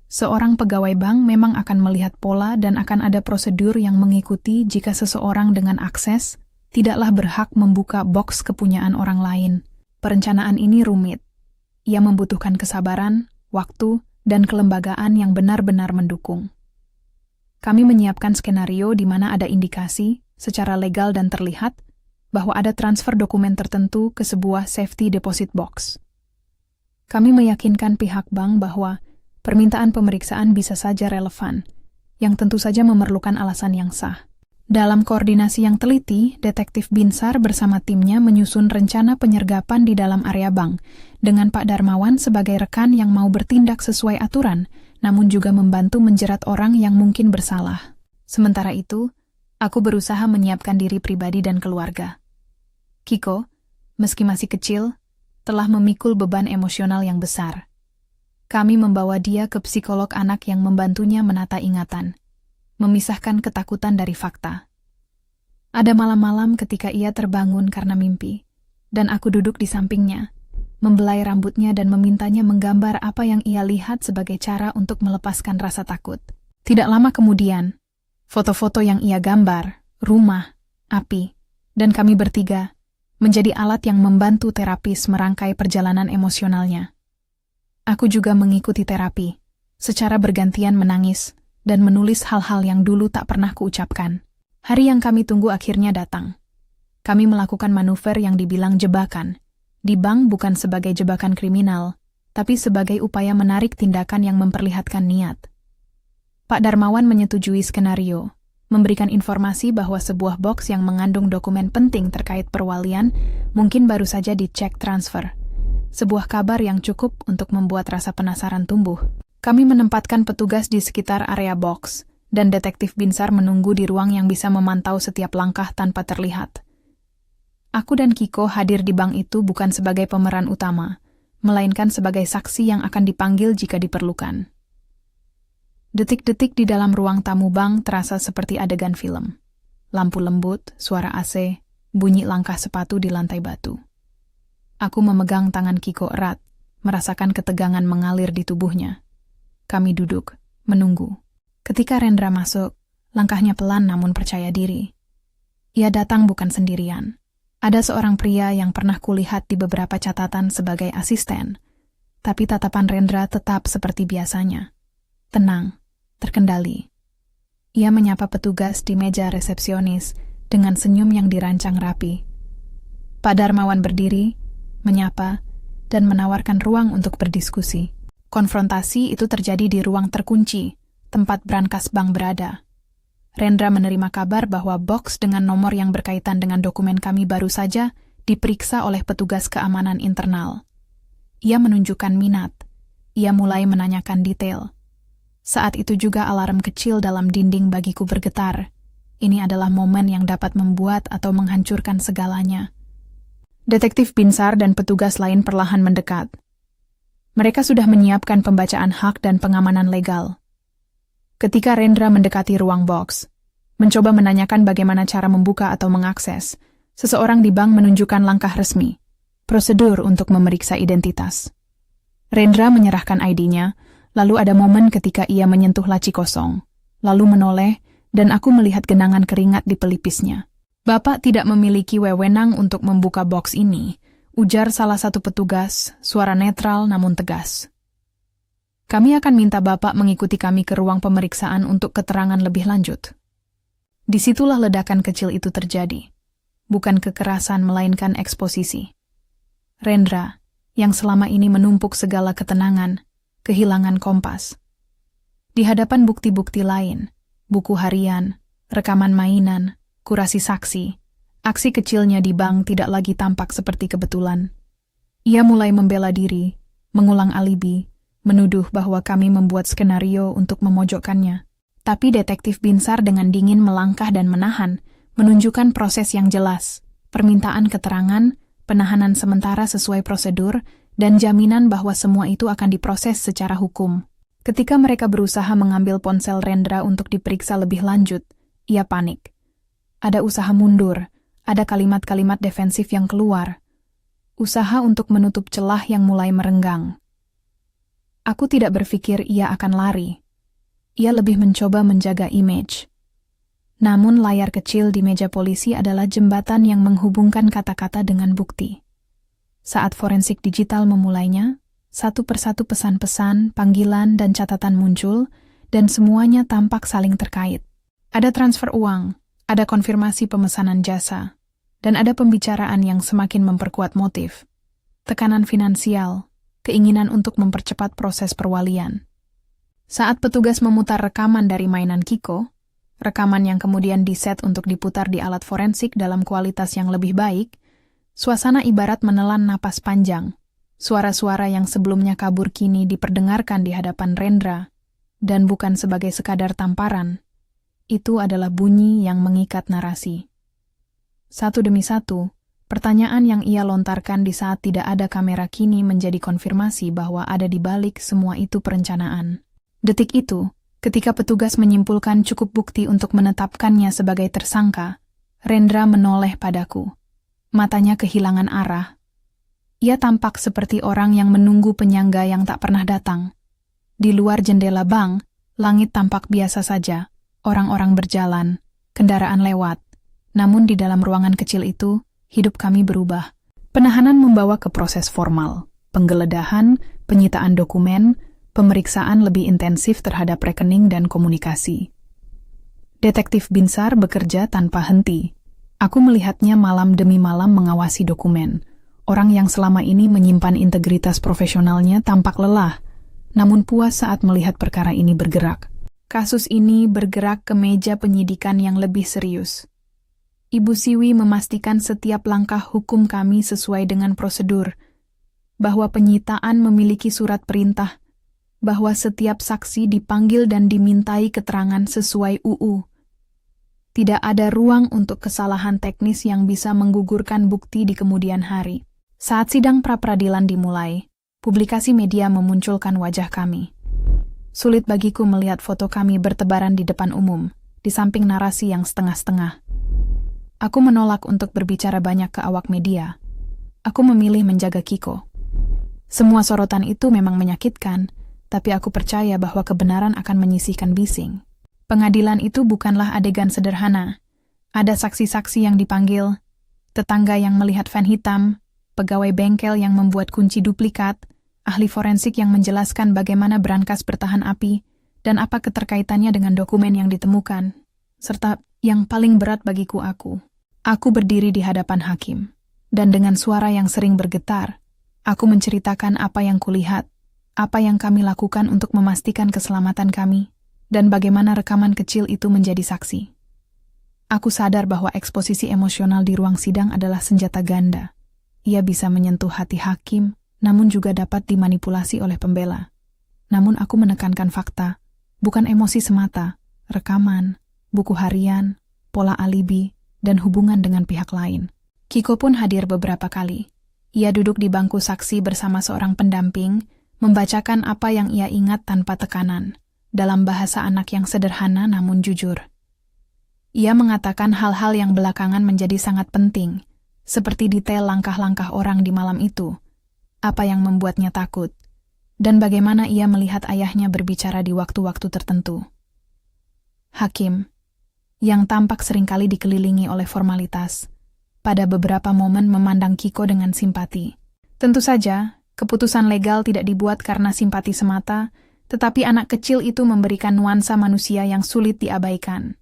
Speaker 1: Seorang pegawai bank memang akan melihat pola dan akan ada prosedur yang mengikuti jika seseorang dengan akses tidaklah berhak membuka box kepunyaan orang lain. Perencanaan ini rumit. Ia membutuhkan kesabaran, waktu, dan kelembagaan yang benar-benar mendukung. Kami menyiapkan skenario di mana ada indikasi, secara legal dan terlihat, bahwa ada transfer dokumen tertentu ke sebuah safety deposit box. Kami meyakinkan pihak bank bahwa permintaan pemeriksaan bisa saja relevan, yang tentu saja memerlukan alasan yang sah. Dalam koordinasi yang teliti, Detektif Binsar bersama timnya menyusun rencana penyergapan di dalam area bank, dengan Pak Darmawan sebagai rekan yang mau bertindak sesuai aturan, namun juga membantu menjerat orang yang mungkin bersalah. Sementara itu, aku berusaha menyiapkan diri pribadi dan keluarga. Kiko, meski masih kecil, telah memikul beban emosional yang besar. Kami membawa dia ke psikolog anak yang membantunya menata ingatan, memisahkan ketakutan dari fakta. Ada malam-malam ketika ia terbangun karena mimpi, dan aku duduk di sampingnya, membelai rambutnya dan memintanya menggambar apa yang ia lihat sebagai cara untuk melepaskan rasa takut. Tidak lama kemudian, foto-foto yang ia gambar, rumah, api, dan kami bertiga, menjadi alat yang membantu terapis merangkai perjalanan emosionalnya. Aku juga mengikuti terapi, secara bergantian menangis, dan menulis hal-hal yang dulu tak pernah kuucapkan. Hari yang kami tunggu akhirnya datang. Kami melakukan manuver yang dibilang jebakan, di bank bukan sebagai jebakan kriminal, tapi sebagai upaya menarik tindakan yang memperlihatkan niat. Pak Darmawan menyetujui skenario, memberikan informasi bahwa sebuah box yang mengandung dokumen penting terkait perwalian mungkin baru saja dicek transfer. Sebuah kabar yang cukup untuk membuat rasa penasaran tumbuh. Kami menempatkan petugas di sekitar area box, dan Detektif Binsar menunggu di ruang yang bisa memantau setiap langkah tanpa terlihat. Aku dan Kiko hadir di bank itu bukan sebagai pemeran utama, melainkan sebagai saksi yang akan dipanggil jika diperlukan. Detik-detik di dalam ruang tamu bank terasa seperti adegan film. Lampu lembut, suara AC, bunyi langkah sepatu di lantai batu. Aku memegang tangan Kiko erat, merasakan ketegangan mengalir di tubuhnya. Kami duduk, menunggu. Ketika Rendra masuk, langkahnya pelan namun percaya diri. Ia datang bukan sendirian. Ada seorang pria yang pernah kulihat di beberapa catatan sebagai asisten, tapi tatapan Rendra tetap seperti biasanya. Tenang, terkendali. Ia menyapa petugas di meja resepsionis dengan senyum yang dirancang rapi. Pak Darmawan berdiri, menyapa, dan menawarkan ruang untuk berdiskusi. Konfrontasi itu terjadi di ruang terkunci, tempat brankas bank berada. Rendra menerima kabar bahwa box dengan nomor yang berkaitan dengan dokumen kami baru saja diperiksa oleh petugas keamanan internal. Ia menunjukkan minat. Ia mulai menanyakan detail. Saat itu juga alarm kecil dalam dinding bagiku bergetar. Ini adalah momen yang dapat membuat atau menghancurkan segalanya. Detektif Binsar dan petugas lain perlahan mendekat. Mereka sudah menyiapkan pembacaan hak dan pengamanan legal. Ketika Rendra mendekati ruang box, mencoba menanyakan bagaimana cara membuka atau mengakses, seseorang di bank menunjukkan langkah resmi, prosedur untuk memeriksa identitas. Rendra menyerahkan ID-nya, lalu ada momen ketika ia menyentuh laci kosong, lalu menoleh, dan aku melihat genangan keringat di pelipisnya. Bapak tidak memiliki wewenang untuk membuka box ini, ujar salah satu petugas, suara netral namun tegas. Kami akan minta Bapak mengikuti kami ke ruang pemeriksaan untuk keterangan lebih lanjut. Disitulah ledakan kecil itu terjadi. Bukan kekerasan melainkan eksposisi. Rendra, yang selama ini menumpuk segala ketenangan, kehilangan kompas. Di hadapan bukti-bukti lain, buku harian, rekaman mainan, kurasi saksi, aksi kecilnya di bank tidak lagi tampak seperti kebetulan. Ia mulai membela diri, mengulang alibi, menuduh bahwa kami membuat skenario untuk memojokkannya. Tapi detektif Binsar dengan dingin melangkah dan menahan, menunjukkan proses yang jelas, permintaan keterangan, penahanan sementara sesuai prosedur, dan jaminan bahwa semua itu akan diproses secara hukum. Ketika mereka berusaha mengambil ponsel Rendra untuk diperiksa lebih lanjut, ia panik. Ada usaha mundur, ada kalimat-kalimat defensif yang keluar. Usaha untuk menutup celah yang mulai merenggang. Aku tidak berpikir ia akan lari. Ia lebih mencoba menjaga image. Namun layar kecil di meja polisi adalah jembatan yang menghubungkan kata-kata dengan bukti. Saat forensik digital memulainya, satu persatu pesan-pesan, panggilan, dan catatan muncul, dan semuanya tampak saling terkait. Ada transfer uang, ada konfirmasi pemesanan jasa, dan ada pembicaraan yang semakin memperkuat motif. Tekanan finansial, keinginan untuk mempercepat proses perwalian. Saat petugas memutar rekaman dari mainan Kiko, rekaman yang kemudian diset untuk diputar di alat forensik dalam kualitas yang lebih baik, suasana ibarat menelan napas panjang. Suara-suara yang sebelumnya kabur kini diperdengarkan di hadapan Rendra, dan bukan sebagai sekadar tamparan. Itu adalah bunyi yang mengikat narasi. Satu demi satu, pertanyaan yang ia lontarkan di saat tidak ada kamera kini menjadi konfirmasi bahwa ada di balik semua itu perencanaan. Detik itu, ketika petugas menyimpulkan cukup bukti untuk menetapkannya sebagai tersangka, Rendra menoleh padaku. Matanya kehilangan arah. Ia tampak seperti orang yang menunggu penyangga yang tak pernah datang. Di luar jendela bank, langit tampak biasa saja. Orang-orang berjalan, kendaraan lewat. Namun di dalam ruangan kecil itu, hidup kami berubah. Penahanan membawa ke proses formal, penggeledahan, penyitaan dokumen, pemeriksaan lebih intensif terhadap rekening dan komunikasi. Detektif Binsar bekerja tanpa henti. Aku melihatnya malam demi malam mengawasi dokumen. Orang yang selama ini menyimpan integritas profesionalnya tampak lelah, namun puas saat melihat perkara ini bergerak. Kasus ini bergerak ke meja penyidikan yang lebih serius. Ibu Siwi memastikan setiap langkah hukum kami sesuai dengan prosedur, bahwa penyitaan memiliki surat perintah, bahwa setiap saksi dipanggil dan dimintai keterangan sesuai UU. Tidak ada ruang untuk kesalahan teknis yang bisa menggugurkan bukti di kemudian hari. Saat sidang pra-peradilan dimulai, publikasi media memunculkan wajah kami. Sulit bagiku melihat foto kami bertebaran di depan umum, di samping narasi yang setengah-setengah. Aku menolak untuk berbicara banyak ke awak media. Aku memilih menjaga Kiko. Semua sorotan itu memang menyakitkan, tapi aku percaya bahwa kebenaran akan menyisihkan bising. Pengadilan itu bukanlah adegan sederhana. Ada saksi-saksi yang dipanggil, tetangga yang melihat van hitam, pegawai bengkel yang membuat kunci duplikat, ahli forensik yang menjelaskan bagaimana brankas bertahan api, dan apa keterkaitannya dengan dokumen yang ditemukan. Serta yang paling berat bagiku aku berdiri di hadapan hakim. Dan dengan suara yang sering bergetar, aku menceritakan apa yang kulihat, apa yang kami lakukan untuk memastikan keselamatan kami, dan bagaimana rekaman kecil itu menjadi saksi. Aku sadar bahwa eksposisi emosional di ruang sidang adalah senjata ganda. Ia bisa menyentuh hati hakim, namun juga dapat dimanipulasi oleh pembela. Namun aku menekankan fakta, bukan emosi semata, rekaman, buku harian, pola alibi, dan hubungan dengan pihak lain. Kiko pun hadir beberapa kali. Ia duduk di bangku saksi bersama seorang pendamping, membacakan apa yang ia ingat tanpa tekanan, dalam bahasa anak yang sederhana namun jujur. Ia mengatakan hal-hal yang belakangan menjadi sangat penting, seperti detail langkah-langkah orang di malam itu, apa yang membuatnya takut, dan bagaimana ia melihat ayahnya berbicara di waktu-waktu tertentu. Hakim, yang tampak seringkali dikelilingi oleh formalitas, pada beberapa momen memandang Kiko dengan simpati. Tentu saja, keputusan legal tidak dibuat karena simpati semata, tetapi anak kecil itu memberikan nuansa manusia yang sulit diabaikan.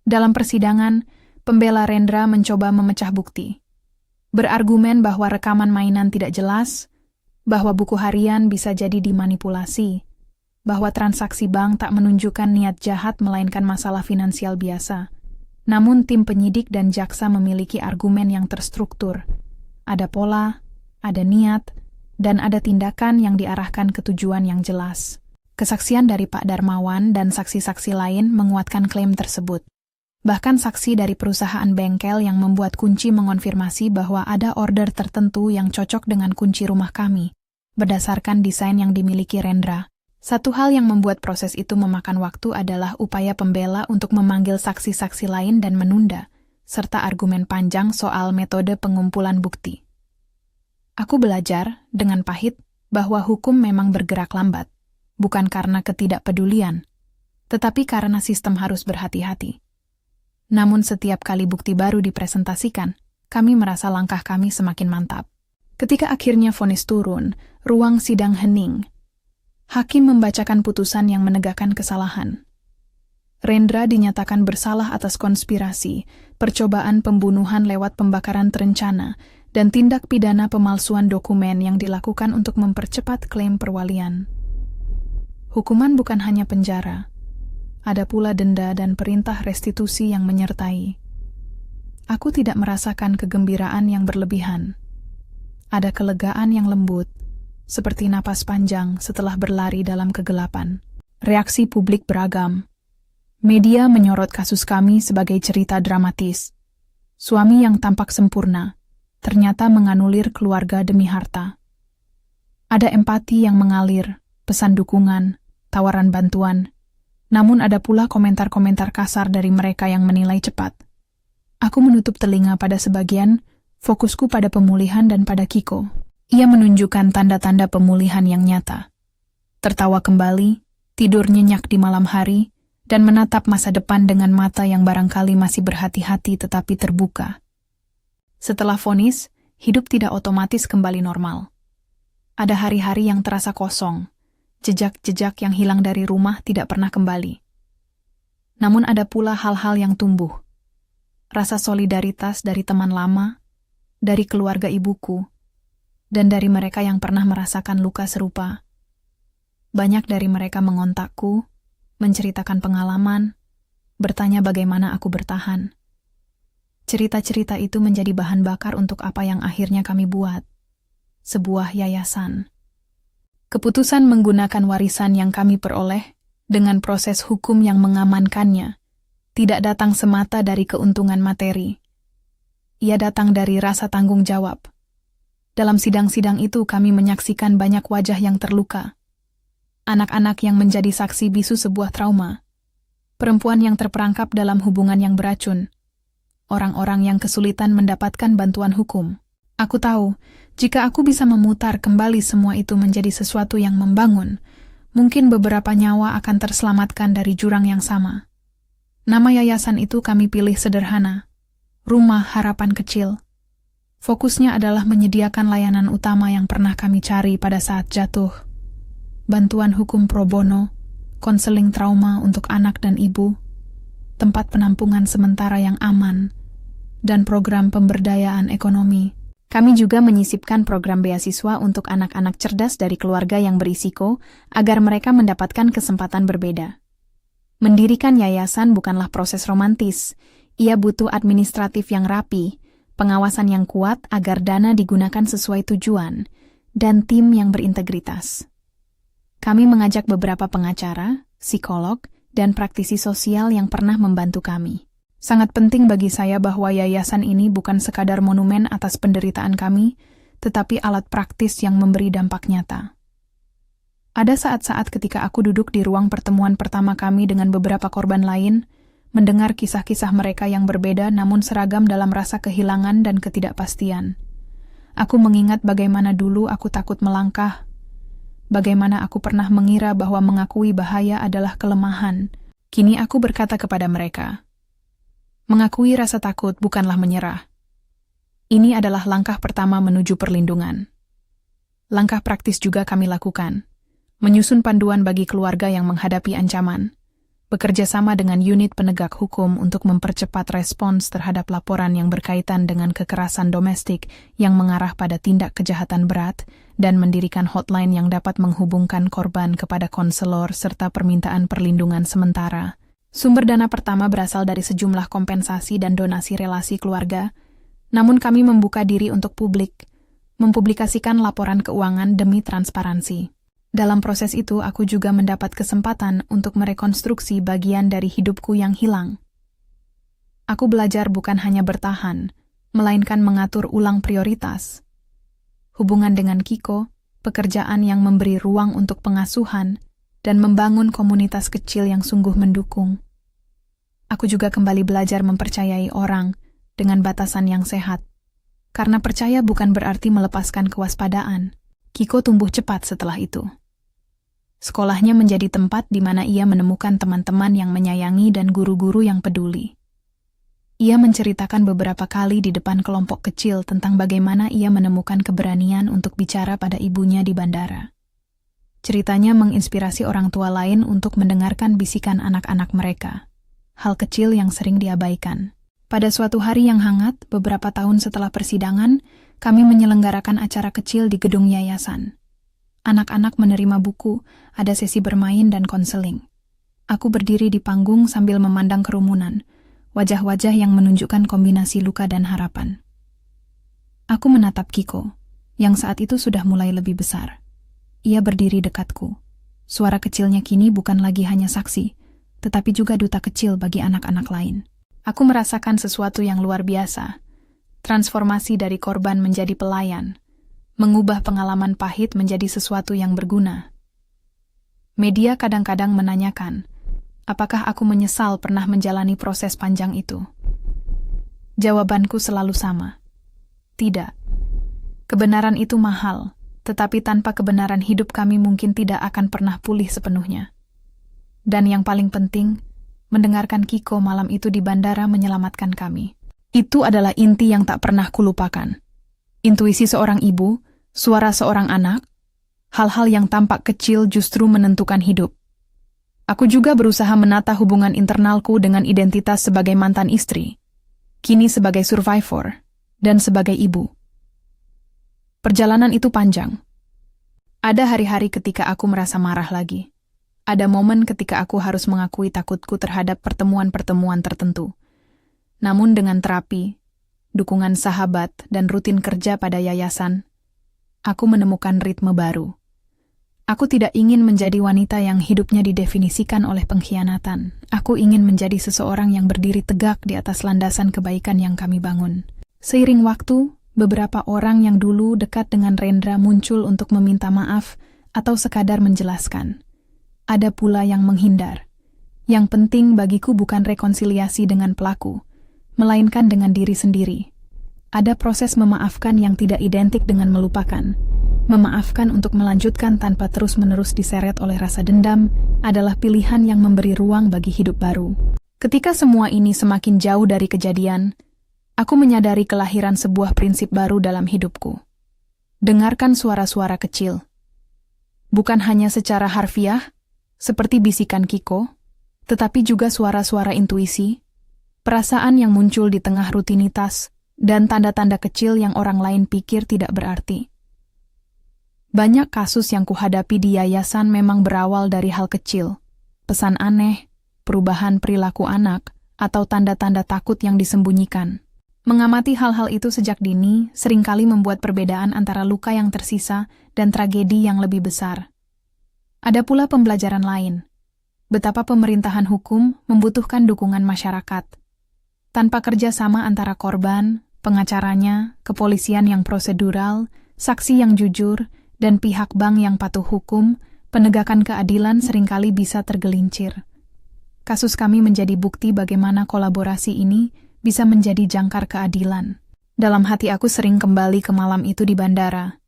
Speaker 1: Dalam persidangan, pembela Rendra mencoba memecah bukti. Berargumen bahwa rekaman mainan tidak jelas, bahwa buku harian bisa jadi dimanipulasi, bahwa transaksi bank tak menunjukkan niat jahat melainkan masalah finansial biasa. Namun tim penyidik dan jaksa memiliki argumen yang terstruktur. Ada pola, ada niat, dan ada tindakan yang diarahkan ke tujuan yang jelas. Kesaksian dari Pak Darmawan dan saksi-saksi lain menguatkan klaim tersebut. Bahkan saksi dari perusahaan bengkel yang membuat kunci mengonfirmasi bahwa ada order tertentu yang cocok dengan kunci rumah kami, berdasarkan desain yang dimiliki Rendra. Satu hal yang membuat proses itu memakan waktu adalah upaya pembela untuk memanggil saksi-saksi lain dan menunda, serta argumen panjang soal metode pengumpulan bukti. Aku belajar, dengan pahit, bahwa hukum memang bergerak lambat, bukan karena ketidakpedulian, tetapi karena sistem harus berhati-hati. Namun setiap kali bukti baru dipresentasikan, kami merasa langkah kami semakin mantap. Ketika akhirnya vonis turun, ruang sidang hening. Hakim membacakan putusan yang menegakkan kesalahan. Rendra dinyatakan bersalah atas konspirasi, percobaan pembunuhan lewat pembakaran terencana, dan tindak pidana pemalsuan dokumen yang dilakukan untuk mempercepat klaim perwalian. Hukuman bukan hanya penjara. Ada pula denda dan perintah restitusi yang menyertai. Aku tidak merasakan kegembiraan yang berlebihan. Ada kelegaan yang lembut, seperti napas panjang setelah berlari dalam kegelapan. Reaksi publik beragam. Media menyorot kasus kami sebagai cerita dramatis. Suami yang tampak sempurna, ternyata menganulir keluarga demi harta. Ada empati yang mengalir, pesan dukungan, tawaran bantuan. Namun ada pula komentar-komentar kasar dari mereka yang menilai cepat. Aku menutup telinga pada sebagian, fokusku pada pemulihan dan pada Kiko. Ia menunjukkan tanda-tanda pemulihan yang nyata. Tertawa kembali, tidur nyenyak di malam hari, dan menatap masa depan dengan mata yang barangkali masih berhati-hati tetapi terbuka. Setelah vonis, hidup tidak otomatis kembali normal. Ada hari-hari yang terasa kosong, jejak-jejak yang hilang dari rumah tidak pernah kembali. Namun ada pula hal-hal yang tumbuh. Rasa solidaritas dari teman lama, dari keluarga ibuku, dan dari mereka yang pernah merasakan luka serupa. Banyak dari mereka mengontakku, menceritakan pengalaman, bertanya bagaimana aku bertahan. Cerita-cerita itu menjadi bahan bakar untuk apa yang akhirnya kami buat. Sebuah yayasan. Keputusan menggunakan warisan yang kami peroleh dengan proses hukum yang mengamankannya tidak datang semata dari keuntungan materi. Ia datang dari rasa tanggung jawab. Dalam sidang-sidang itu kami menyaksikan banyak wajah yang terluka. Anak-anak yang menjadi saksi bisu sebuah trauma. Perempuan yang terperangkap dalam hubungan yang beracun. Orang-orang yang kesulitan mendapatkan bantuan hukum. Aku tahu, jika aku bisa memutar kembali semua itu menjadi sesuatu yang membangun, Mungkin beberapa nyawa akan terselamatkan dari jurang yang sama. Nama yayasan itu kami pilih sederhana, Rumah Harapan Kecil. Fokusnya adalah menyediakan layanan utama yang pernah kami cari pada saat jatuh. Bantuan hukum pro bono, konseling trauma untuk anak dan ibu, tempat penampungan sementara yang aman, dan program pemberdayaan ekonomi. Kami juga menyisipkan program beasiswa untuk anak-anak cerdas dari keluarga yang berisiko agar mereka mendapatkan kesempatan berbeda. Mendirikan yayasan bukanlah proses romantis. Ia butuh administratif yang rapi, pengawasan yang kuat agar dana digunakan sesuai tujuan, dan tim yang berintegritas. Kami mengajak beberapa pengacara, psikolog, dan praktisi sosial yang pernah membantu kami. Sangat penting bagi saya bahwa yayasan ini bukan sekadar monumen atas penderitaan kami, tetapi alat praktis yang memberi dampak nyata. Ada saat-saat ketika aku duduk di ruang pertemuan pertama kami dengan beberapa korban lain, mendengar kisah-kisah mereka yang berbeda namun seragam dalam rasa kehilangan dan ketidakpastian. Aku mengingat bagaimana dulu aku takut melangkah, bagaimana aku pernah mengira bahwa mengakui bahaya adalah kelemahan. Kini aku berkata kepada mereka, mengakui rasa takut bukanlah menyerah. Ini adalah langkah pertama menuju perlindungan. Langkah praktis juga kami lakukan. Menyusun panduan bagi keluarga yang menghadapi ancaman. Bekerja sama dengan unit penegak hukum untuk mempercepat respons terhadap laporan yang berkaitan dengan kekerasan domestik yang mengarah pada tindak kejahatan berat, dan mendirikan hotline yang dapat menghubungkan korban kepada konselor serta permintaan perlindungan sementara. Sumber dana pertama berasal dari sejumlah kompensasi dan donasi relasi keluarga, namun kami membuka diri untuk publik, mempublikasikan laporan keuangan demi transparansi. Dalam proses itu, aku juga mendapat kesempatan untuk merekonstruksi bagian dari hidupku yang hilang. Aku belajar bukan hanya bertahan, melainkan mengatur ulang prioritas. Hubungan dengan Kiko, pekerjaan yang memberi ruang untuk pengasuhan, dan membangun komunitas kecil yang sungguh mendukung. Aku juga kembali belajar mempercayai orang dengan batasan yang sehat. Karena percaya bukan berarti melepaskan kewaspadaan. Kiko tumbuh cepat setelah itu. Sekolahnya menjadi tempat di mana ia menemukan teman-teman yang menyayangi dan guru-guru yang peduli. Ia menceritakan beberapa kali di depan kelompok kecil tentang bagaimana ia menemukan keberanian untuk bicara pada ibunya di bandara. Ceritanya menginspirasi orang tua lain untuk mendengarkan bisikan anak-anak mereka, hal kecil yang sering diabaikan. Pada suatu hari yang hangat, beberapa tahun setelah persidangan, kami menyelenggarakan acara kecil di gedung yayasan. Anak-anak menerima buku, ada sesi bermain dan konseling. Aku berdiri di panggung sambil memandang kerumunan, wajah-wajah yang menunjukkan kombinasi luka dan harapan. Aku menatap Kiko, yang saat itu sudah mulai lebih besar. Ia berdiri dekatku. Suara kecilnya kini bukan lagi hanya saksi, tetapi juga duta kecil bagi anak-anak lain. Aku merasakan sesuatu yang luar biasa. Transformasi dari korban menjadi pelayan. Mengubah pengalaman pahit menjadi sesuatu yang berguna. Media kadang-kadang menanyakan, apakah aku menyesal pernah menjalani proses panjang itu? Jawabanku selalu sama. Tidak. Kebenaran itu mahal, tetapi tanpa kebenaran hidup kami mungkin tidak akan pernah pulih sepenuhnya. Dan yang paling penting, mendengarkan Kiko malam itu di bandara menyelamatkan kami. Itu adalah inti yang tak pernah kulupakan. Intuisi seorang ibu, suara seorang anak, hal-hal yang tampak kecil justru menentukan hidup. Aku juga berusaha menata hubungan internalku dengan identitas sebagai mantan istri, kini sebagai survivor, dan sebagai ibu. Perjalanan itu panjang. Ada hari-hari ketika aku merasa marah lagi. Ada momen ketika aku harus mengakui takutku terhadap pertemuan-pertemuan tertentu. Namun dengan terapi, dukungan sahabat, dan rutin kerja pada yayasan, aku menemukan ritme baru. Aku tidak ingin menjadi wanita yang hidupnya didefinisikan oleh pengkhianatan. Aku ingin menjadi seseorang yang berdiri tegak di atas landasan kebaikan yang kami bangun. Seiring waktu, beberapa orang yang dulu dekat dengan Rendra muncul untuk meminta maaf atau sekadar menjelaskan. Ada pula yang menghindar. Yang penting bagiku bukan rekonsiliasi dengan pelaku, melainkan dengan diri sendiri. Ada proses memaafkan yang tidak identik dengan melupakan. Memaafkan untuk melanjutkan tanpa terus-menerus diseret oleh rasa dendam adalah pilihan yang memberi ruang bagi hidup baru. Ketika semua ini semakin jauh dari kejadian, aku menyadari kelahiran sebuah prinsip baru dalam hidupku. Dengarkan suara-suara kecil. Bukan hanya secara harfiah, seperti bisikan Kiko, tetapi juga suara-suara intuisi, perasaan yang muncul di tengah rutinitas, dan tanda-tanda kecil yang orang lain pikir tidak berarti. Banyak kasus yang kuhadapi di yayasan memang berawal dari hal kecil, pesan aneh, perubahan perilaku anak, atau tanda-tanda takut yang disembunyikan. Mengamati hal-hal itu sejak dini seringkali membuat perbedaan antara luka yang tersisa dan tragedi yang lebih besar. Ada pula pembelajaran lain, betapa pemerintahan hukum membutuhkan dukungan masyarakat. Tanpa kerjasama antara korban, pengacaranya, kepolisian yang prosedural, saksi yang jujur, dan pihak bank yang patuh hukum, penegakan keadilan seringkali bisa tergelincir. Kasus kami menjadi bukti bagaimana kolaborasi ini bisa menjadi jangkar keadilan. Dalam hati aku sering kembali ke malam itu di bandara.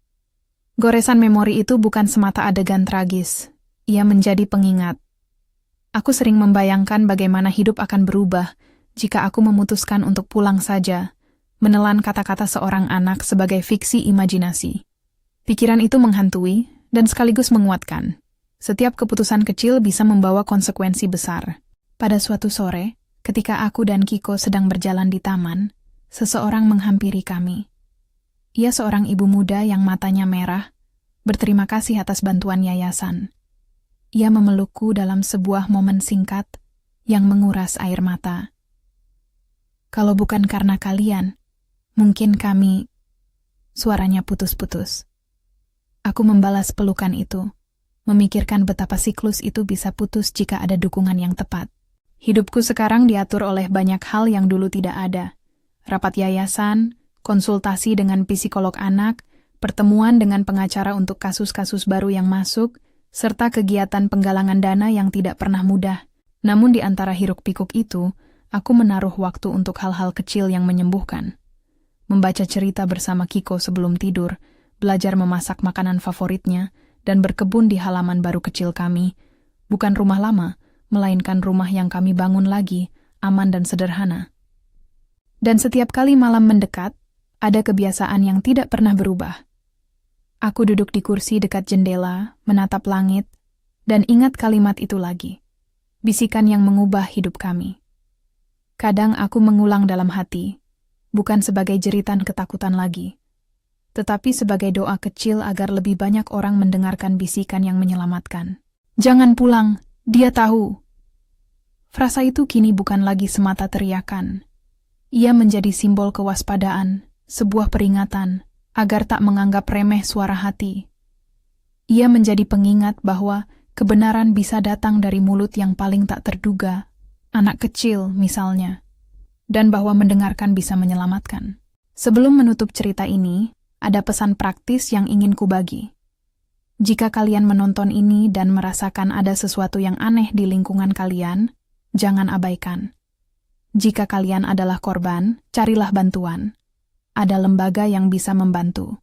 Speaker 1: Goresan memori itu bukan semata adegan tragis, ia menjadi pengingat. Aku sering membayangkan bagaimana hidup akan berubah jika aku memutuskan untuk pulang saja, menelan kata-kata seorang anak sebagai fiksi imajinasi. Pikiran itu menghantui dan sekaligus menguatkan. Setiap keputusan kecil bisa membawa konsekuensi besar. Pada suatu sore, ketika aku dan Kiko sedang berjalan di taman, seseorang menghampiri kami. Ia seorang ibu muda yang matanya merah, berterima kasih atas bantuan yayasan. Ia memelukku dalam sebuah momen singkat yang menguras air mata. Kalau bukan karena kalian, mungkin kami... Suaranya putus-putus. Aku membalas pelukan itu, memikirkan betapa siklus itu bisa putus jika ada dukungan yang tepat. Hidupku sekarang diatur oleh banyak hal yang dulu tidak ada. Rapat yayasan, konsultasi dengan psikolog anak, pertemuan dengan pengacara untuk kasus-kasus baru yang masuk, serta kegiatan penggalangan dana yang tidak pernah mudah. Namun di antara hiruk-pikuk itu, aku menaruh waktu untuk hal-hal kecil yang menyembuhkan. Membaca cerita bersama Kiko sebelum tidur, belajar memasak makanan favoritnya, dan berkebun di halaman baru kecil kami. Bukan rumah lama, melainkan rumah yang kami bangun lagi, aman dan sederhana. Dan setiap kali malam mendekat, ada kebiasaan yang tidak pernah berubah. Aku duduk di kursi dekat jendela, menatap langit, dan ingat kalimat itu lagi. Bisikan yang mengubah hidup kami. Kadang aku mengulang dalam hati, bukan sebagai jeritan ketakutan lagi, tetapi sebagai doa kecil agar lebih banyak orang mendengarkan bisikan yang menyelamatkan. Jangan pulang, dia tahu. Frasa itu kini bukan lagi semata teriakan. Ia menjadi simbol kewaspadaan, sebuah peringatan, agar tak menganggap remeh suara hati. Ia menjadi pengingat bahwa kebenaran bisa datang dari mulut yang paling tak terduga, anak kecil misalnya, dan bahwa mendengarkan bisa menyelamatkan. Sebelum menutup cerita ini, ada pesan praktis yang ingin kubagi. Jika kalian menonton ini dan merasakan ada sesuatu yang aneh di lingkungan kalian, jangan abaikan. Jika kalian adalah korban, carilah bantuan. Ada lembaga yang bisa membantu.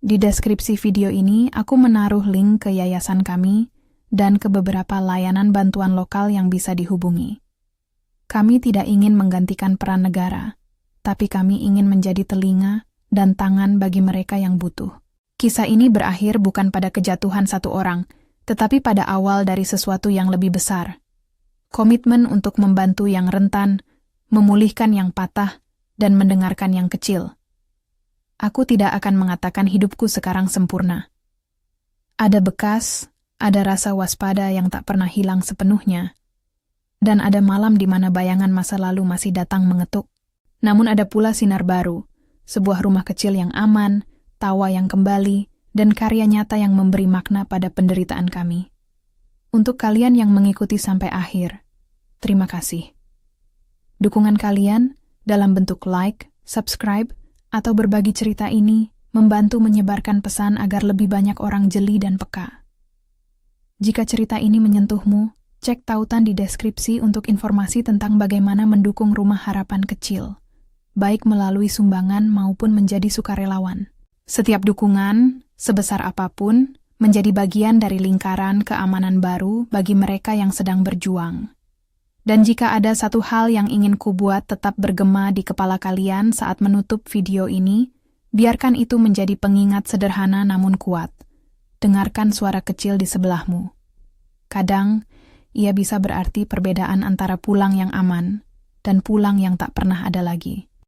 Speaker 1: Di deskripsi video ini, aku menaruh link ke yayasan kami dan ke beberapa layanan bantuan lokal yang bisa dihubungi. Kami tidak ingin menggantikan peran negara, tapi kami ingin menjadi telinga dan tangan bagi mereka yang butuh. Kisah ini berakhir bukan pada kejatuhan satu orang, tetapi pada awal dari sesuatu yang lebih besar. Komitmen untuk membantu yang rentan, memulihkan yang patah, dan mendengarkan yang kecil. Aku tidak akan mengatakan hidupku sekarang sempurna. Ada bekas, ada rasa waspada yang tak pernah hilang sepenuhnya, dan ada malam di mana bayangan masa lalu masih datang mengetuk. Namun ada pula sinar baru, sebuah rumah kecil yang aman, tawa yang kembali, dan karya nyata yang memberi makna pada penderitaan kami. Untuk kalian yang mengikuti sampai akhir, terima kasih. Dukungan kalian dalam bentuk like, subscribe, atau berbagi cerita ini membantu menyebarkan pesan agar lebih banyak orang jeli dan peka. Jika cerita ini menyentuhmu, cek tautan di deskripsi untuk informasi tentang bagaimana mendukung Rumah Harapan Kecil, baik melalui sumbangan maupun menjadi sukarelawan. Setiap dukungan, sebesar apapun, menjadi bagian dari lingkaran keamanan baru bagi mereka yang sedang berjuang. Dan jika ada satu hal yang ingin kubuat tetap bergema di kepala kalian saat menutup video ini, biarkan itu menjadi pengingat sederhana namun kuat. Dengarkan suara kecil di sebelahmu. Kadang, ia bisa berarti perbedaan antara pulang yang aman dan pulang yang tak pernah ada lagi.